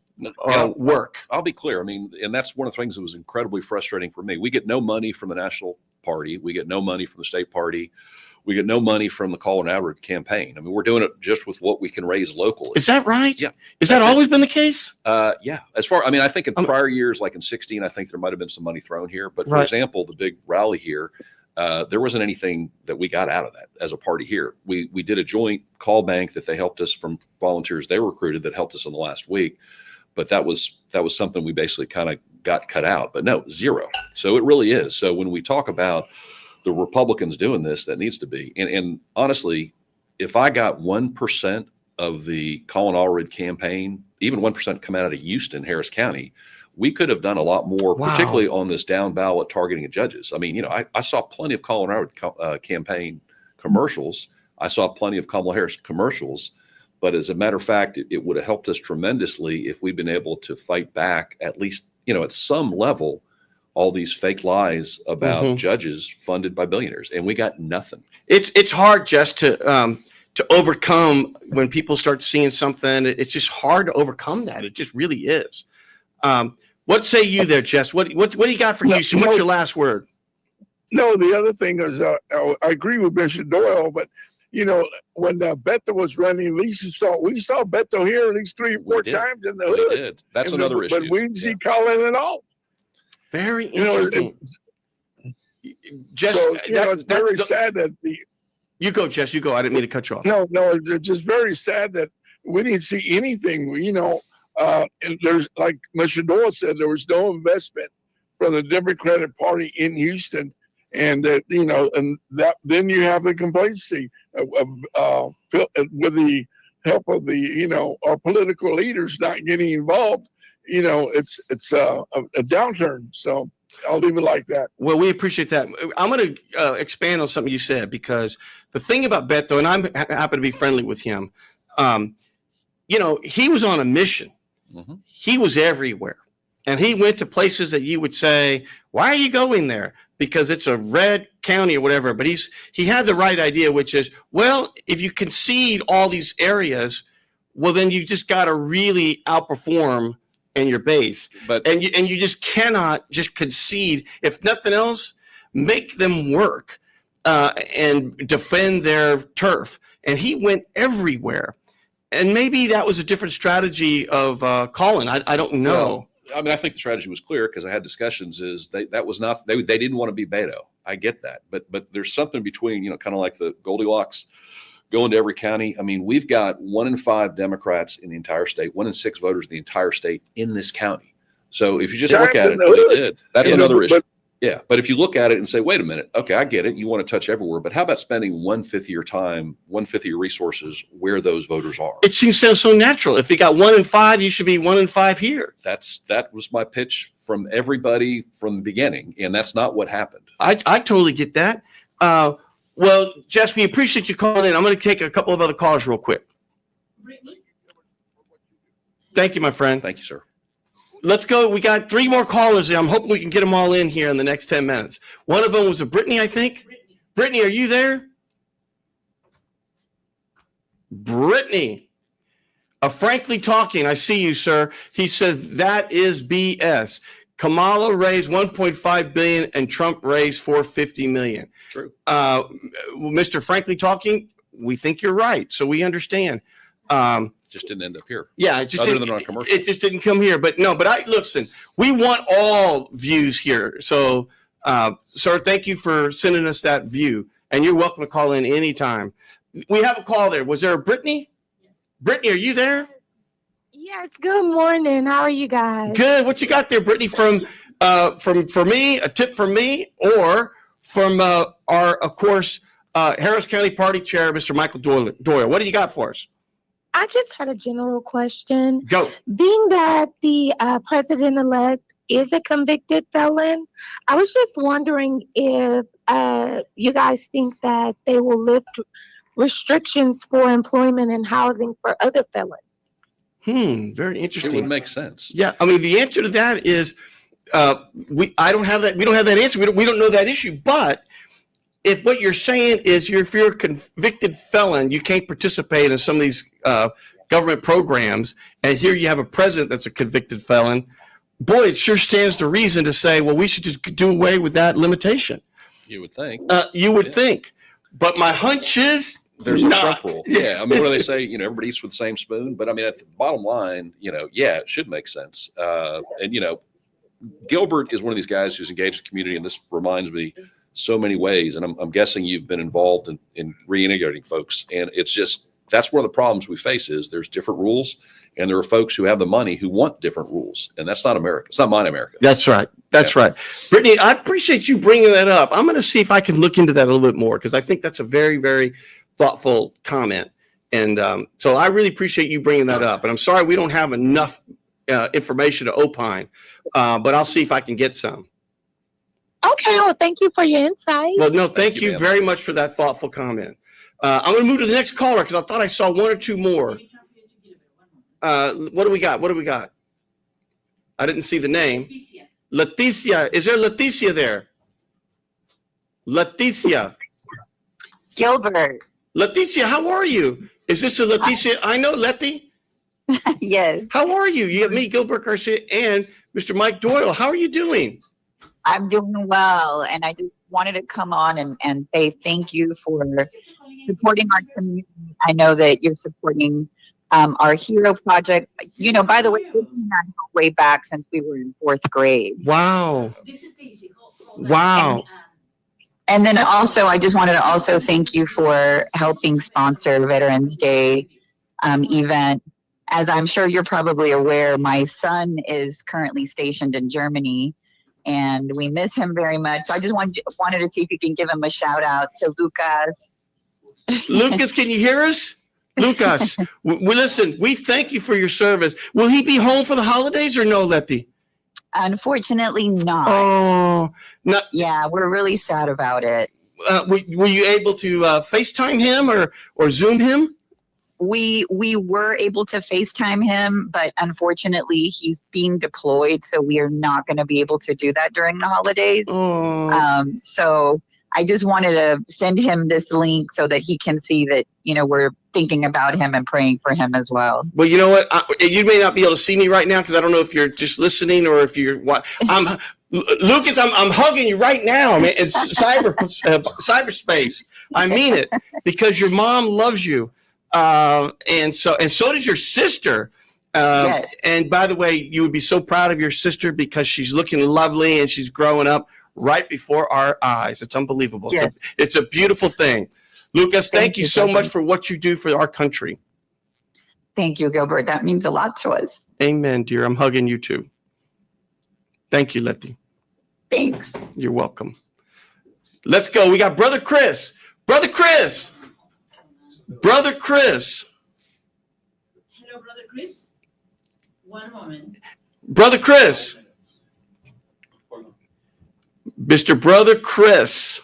work. I'll be clear. I mean, and that's one of the things that was incredibly frustrating for me. We get no money from the national party. We get no money from the state party. We get no money from the Colin Howard campaign. I mean, we're doing it just with what we can raise locally. Is that right? Yeah. Is that always been the case? Yeah. I think in prior years, like in 2016, I think there might've been some money thrown here. But for Right. example, the big rally here, there wasn't anything that we got out of that as a party here. We did a joint call bank that they helped us from volunteers they recruited that helped us in the last week. But that was something we basically kind of got cut out. But no, zero. So it really is. So when we talk about the Republicans doing this, that needs to be. And honestly, if I got 1% of the Colin Allred campaign, even 1% come out of Houston, Harris County, we could have done a lot more, Wow. particularly on this down ballot targeting of judges. I mean, I saw plenty of Colin Allred campaign commercials. I saw plenty of Kamala Harris commercials. But as a matter of fact, it would have helped us tremendously if we'd been able to fight back, at least, at some level, all these fake lies about judges funded by billionaires, and we got nothing. It's hard just to overcome when people start seeing something. It's just hard to overcome that. It just really is. What say you there, Jess? What do you got for Houston? What's your last word? No, the other thing is, I agree with Mr. Doyle, but when Beto was running, we saw Beto here at least 3 or 4 times in the hood. We did. That's another issue. But we didn't see Colin at all. Very interesting. Jess, So it's very sad that you go, Jess. You go. I didn't mean to cut you off. No, it's just very sad that we didn't see anything. And there's, like Mr. Doyle said, there was no investment from the Democratic Party in Houston. And and that then you have the complacency with the help of our political leaders not getting involved. It's a downturn. So I'll leave it like that. Well, we appreciate that. I'm going to expand on something you said, because the thing about Beto, and I happen to be friendly with him, he was on a mission. Mm-hmm. He was everywhere. And he went to places that you would say, why are you going there? Because it's a red county or whatever. But he had the right idea, which is, well, if you concede all these areas, well, then you just got to really outperform in your base. And you just cannot just concede. If nothing else, make them work and defend their turf. And he went everywhere. And maybe that was a different strategy of Colin. I don't know. Well, I mean, I think the strategy was clear because I had discussions. They didn't want to be Beto. I get that, but there's something between kind of like the Goldilocks go into every county. I mean, we've got 1 in 5 Democrats in the entire state, 1 in 6 voters in the entire state in this county. So if you just look at it, that's another issue. Yeah. But if you look at it and say, wait a minute, okay, I get it. You want to touch everywhere, but how about spending 1/5 of your time, 1/5 of your resources where those voters are? It seems so natural. If you got 1 in 5, you should be 1 in 5 here. That was my pitch from everybody from the beginning. And that's not what happened. I totally get that. Well, Jess, we appreciate you calling in. I'm going to take a couple of other callers real quick. Thank you, my friend. Thank you, sir. Let's go. We got 3 more callers. I'm hoping we can get them all in here in the next 10 minutes. One of them was a Brittany, I think. Brittany, are you there? Brittany. Frankly talking, I see you, sir. He says that is BS. Kamala raised 1.5 billion and Trump raised 450 million. True. Mr. Frankly talking, we think you're right. So we understand. Just didn't end up here. Yeah, it just Other didn't, than on a commercial. it just didn't come here. But listen, we want all views here. So, sir, thank you for sending us that view. And you're welcome to call in anytime. We have a call there. Was there a Brittany? Brittany, are you there? Yes, good morning. How are you guys? Good. What you got there, Brittany? For me, a tip from me, or from our, of course, Harris County Party Chair, Mr. Michael Doyle. What do you got for us? I just had a general question. Go. Being that the president-elect is a convicted felon, I was just wondering if you guys think that they will lift restrictions for employment and housing for other felons. Very It interesting. would make sense. Yeah, I mean, the answer to that is we don't have that answer. We don't know that issue. But if what you're saying is if you're a convicted felon, you can't participate in some of these government programs, and here you have a president that's a convicted felon, boy, it sure stands to reason to say, well, we should just do away with that limitation. You would think. You would think. But my hunch is There's not. a Trump rule. Yeah. I mean, what do they say? Everybody eats with the same spoon. But I mean, at the bottom line, yeah, it should make sense. And, Gilbert is one of these guys who's engaged the community. And this reminds me so many ways. And I'm guessing you've been involved in reintegrating folks. And it's just, that's one of the problems we face is there's different rules. And there are folks who have the money who want different rules. And that's not America. It's not mine America. That's right. That's right. Brittany, I appreciate you bringing that up. I'm going to see if I can look into that a little bit more because I think that's a very, very thoughtful comment. And so I really appreciate you bringing that up. And I'm sorry we don't have enough information to opine, but I'll see if I can get some. Okay, well, thank you for your insight. Well, no, thank you ma'am. very much for that thoughtful comment. I'm going to move to the next caller because I thought I saw 1 or 2 more. What do we got? What do we got? I didn't see the name. Leticia. Is there Leticia there? Leticia. Gilbert. Leticia, how are you? Is this a Leticia? I know Letty. Yes, How are you? You have me, Gilbert Garcia, and Mr. Mike Doyle. How are you doing? I'm doing well, and I just wanted to come on and say thank you for supporting our community. I know that you're supporting our Hero Project. By the way, we've been on way back since we were in 4th grade. Wow. Wow. And then also, I just wanted to also thank you for helping sponsor Veterans Day event. As I'm sure you're probably aware, my son is currently stationed in Germany, and we miss him very much. So I just wanted to see if you can give him a shout out to Lucas. Lucas, can you hear us? Lucas, listen, we thank you for your service. Will he be home for the holidays or no, Letty? Unfortunately, not. Oh, not. Yeah, we're really sad about it. Were you able to FaceTime him or Zoom him? We were able to FaceTime him, but unfortunately he's being deployed, so we are not going to be able to do that during the holidays. Oh. So I just wanted to send him this link so that he can see that, we're thinking about him and praying for him as well. Well, you know what? You may not be able to see me right now because I don't know if you're just listening or if you're what. Lucas, I'm hugging you right now. I mean, it's cyberspace. I mean it because your mom loves you. And so does your sister. Yes. And by the way, you would be so proud of your sister because she's looking lovely and she's growing up right before our eyes. It's unbelievable. Yes. It's a beautiful thing. Lucas, thank you so Gilbert. much for what you do for our country. Thank you, Gilbert. That means a lot to us. Amen, dear. I'm hugging you too. Thank you, Letty. Thanks. You're welcome. Let's go. We got Brother Chris. Brother Chris. Brother Chris. Hello, Brother Chris. One moment. Brother Chris. Mr. Brother Chris.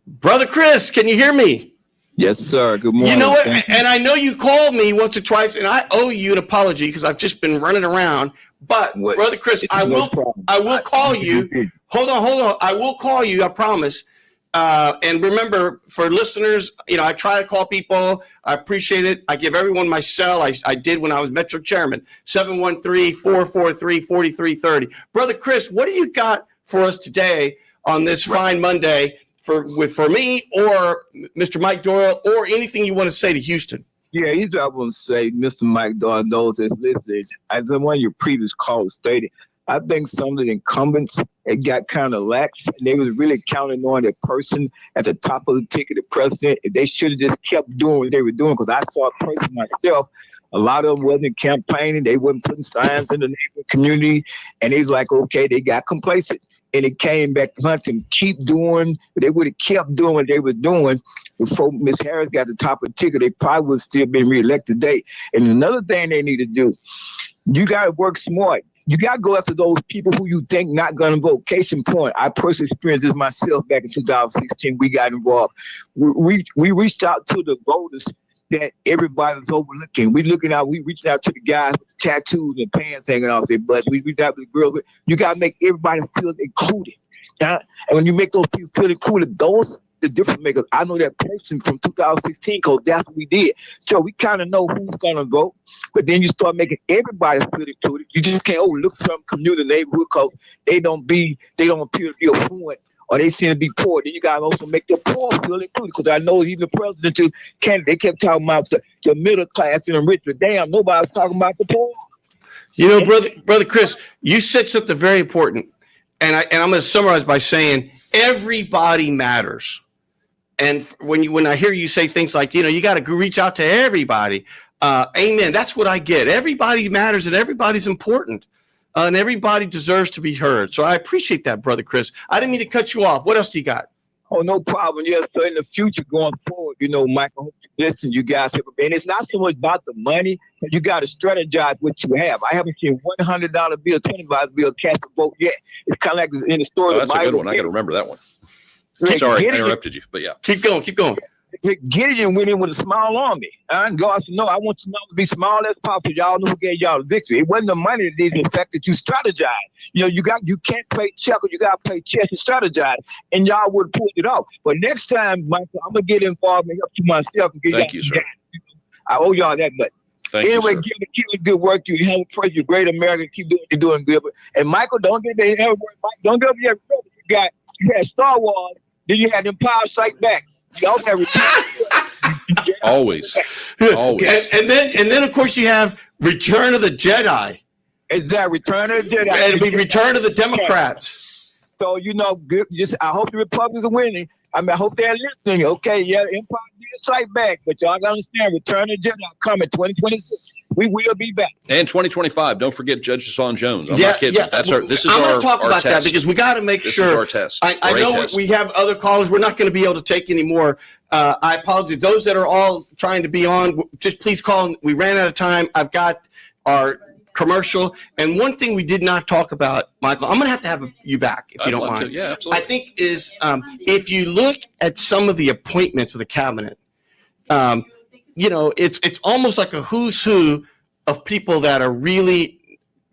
Brother Chris, can you hear me? Yes, sir. Good morning. You know what? Thank you. And I know you called me once or twice, and I owe you an apology because I've just been running around. But What? Brother Chris, I No will problem. call you. Hold on. I will call you. I promise. And remember, for listeners, I try to call people. I appreciate it. I give everyone my cell. I did when I was Metro Chairman, 713-443-4330. Brother Chris, what do you got for us today on this fine Monday for me or Mr. Mike Doyle or anything you want to say to Houston? Yeah, here's what I want to say. Mr. Mike Doyle knows this. Listen, as one of your previous callers stated, I think some of the incumbents, it got kind of lax. And they was really counting on the person at the top of the ticket, the president. They should have just kept doing what they were doing, because I saw a person myself. A lot of them wasn't campaigning. They wasn't putting signs in the neighborhood community. And he's like, okay, they got complacent. And it came back to hunt and keep doing. They would have kept doing what they were doing before Miss Harris got the top of the ticket. They probably would still been reelected today. And another thing they need to do, you got to work smart. You got to go after those people who you think not going to vote. Case in point, I personally experienced this myself back in 2016. We got involved. We reached out to the voters that everybody was overlooking. We reached out to the guys with tattoos and pants hanging off their butts. We reached out to the girls. You got to make everybody feel included. And when you make those people feel included, those are the difference makers. I know that person from 2016 because that's what we did. So we kind of know who's going to vote, but then you start making everybody feel included. You just can't overlook some community neighborhood because they don't appear to be affluent, or they seem to be poor. Then you got to also make the poor feel included, because I know even the presidential candidate, they kept talking about the middle class and the rich, but damn, nobody was talking about the poor. Brother Chris, you said something very important, and I'm going to summarize by saying everybody matters. And when I hear you say things like, you got to reach out to everybody, amen. That's what I get. Everybody matters and everybody's important. And everybody deserves to be heard. So I appreciate that, Brother Chris. I didn't mean to cut you off. What else do you got? Oh, no problem. Yes, so in the future going forward, Michael, listen, you guys have, and it's not so much about the money, but you got to strategize what you have. I haven't seen $100 bill, $25 bill cast a vote yet. It's kind of like in the story. Oh, that's a good one. I got to remember that one. Sorry, I interrupted you, but yeah. Keep going. Gideon went in with a small army. And God said, no, I want you to be small as possible. Y'all know who gave y'all the victory. It wasn't the money that did, the fact that you strategize. You can't play checkers, you got to play chess and strategize. And y'all would have pulled it off. But next time, Michael, I'm going to get involved and help you myself. And get Thank you, sir. I owe y'all that much. Anyway, keep the good work. You have a praise. You're great American. Keep doing what you're doing, Gilbert. And Michael, don't get the don't get the you had Star Wars, then you had Empire Strike Back. You also have Always. And then of course you have Return of the Jedi. Is that Return of the Jedi? And it'll be Return of the Democrats. So I hope the Republicans are winning. I hope they're listening. Okay, yeah, Empire did strike back, but y'all gotta understand, Return of the Jedi coming 2026. We will be back. And 2025. Don't forget Judge Hassan Jones. I'm not kidding. I'm going to talk about that because we got to make sure. This is our test. I know we have other callers. We're not going to be able to take any more. I apologize. Those that are all trying to be on, just please call. We ran out of time. I've got our commercial. And one thing we did not talk about, Michael, I'm going to have you back if you don't mind. Yeah, absolutely. I think is if you look at some of the appointments of the cabinet, it's almost like a who's who of people that are really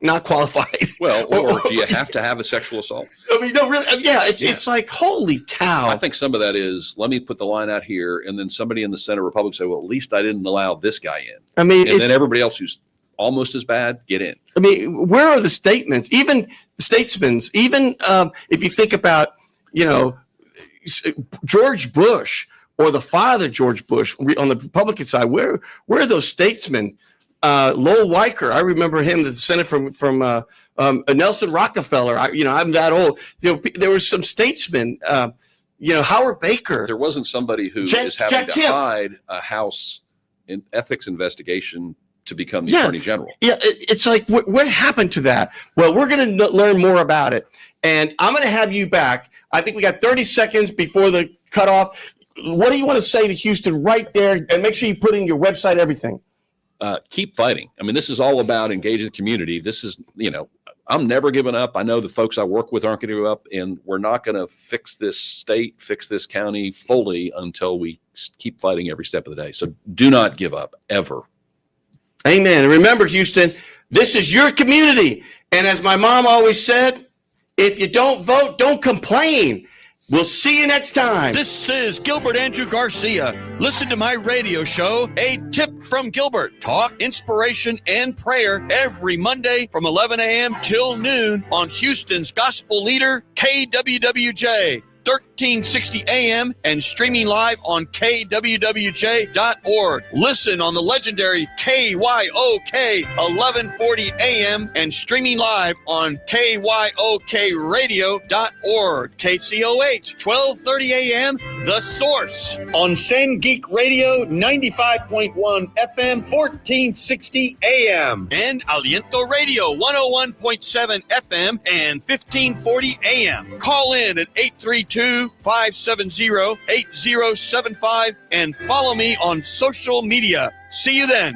not qualified. Well, or do you have to have a sexual assault? I mean, no, really. Yeah, it's like, holy cow. I think some of that is, let me put the line out here, and then somebody in the Senate Republican say, well, at least I didn't allow this guy in. I mean, and then everybody else who's almost as bad, get in. I mean, where are the statements? Even the statesmen, even if you think about, George Bush or the father George Bush on the Republican side, where are those statesmen? Lowell Weicker, I remember him, the senator from Nelson Rockefeller. I'm that old. There were some statesmen Howard Baker. There wasn't somebody who Jack- is having Jack to Kemp. hide a House ethics investigation to become the Yeah. Attorney General. Yeah, it's like, what happened to that? Well, we're going to learn more about it. And I'm going to have you back. I think we got 30 seconds before the cutoff. What do you want to say to Houston right there? And make sure you put in your website, everything. Keep fighting. I mean, this is all about engaging the community. This is, I'm never giving up. I know the folks I work with aren't going to give up, and we're not going to fix this state, fix this county fully until we keep fighting every step of the day. So do not give up, ever. Amen. And remember, Houston, this is your community. And as my mom always said, if you don't vote, don't complain. We'll see you next time. This is Gilbert Andrew Garcia. Listen to my radio show, A Tip from Gilbert. Talk, inspiration, and prayer every Monday from 11 a.m. till noon on Houston's gospel leader, KWWJ. 1360 AM and streaming live on kwwj.org. Listen on the legendary KYOK 1140 AM and streaming live on kyokradio.org. KCOH 1230 AM, The Source. On Sand Geek Radio 95.1 FM 1460 AM. And Aliento Radio 101.7 FM and 1540 AM. Call in at 832-570-8075 and follow me on social media. See you then.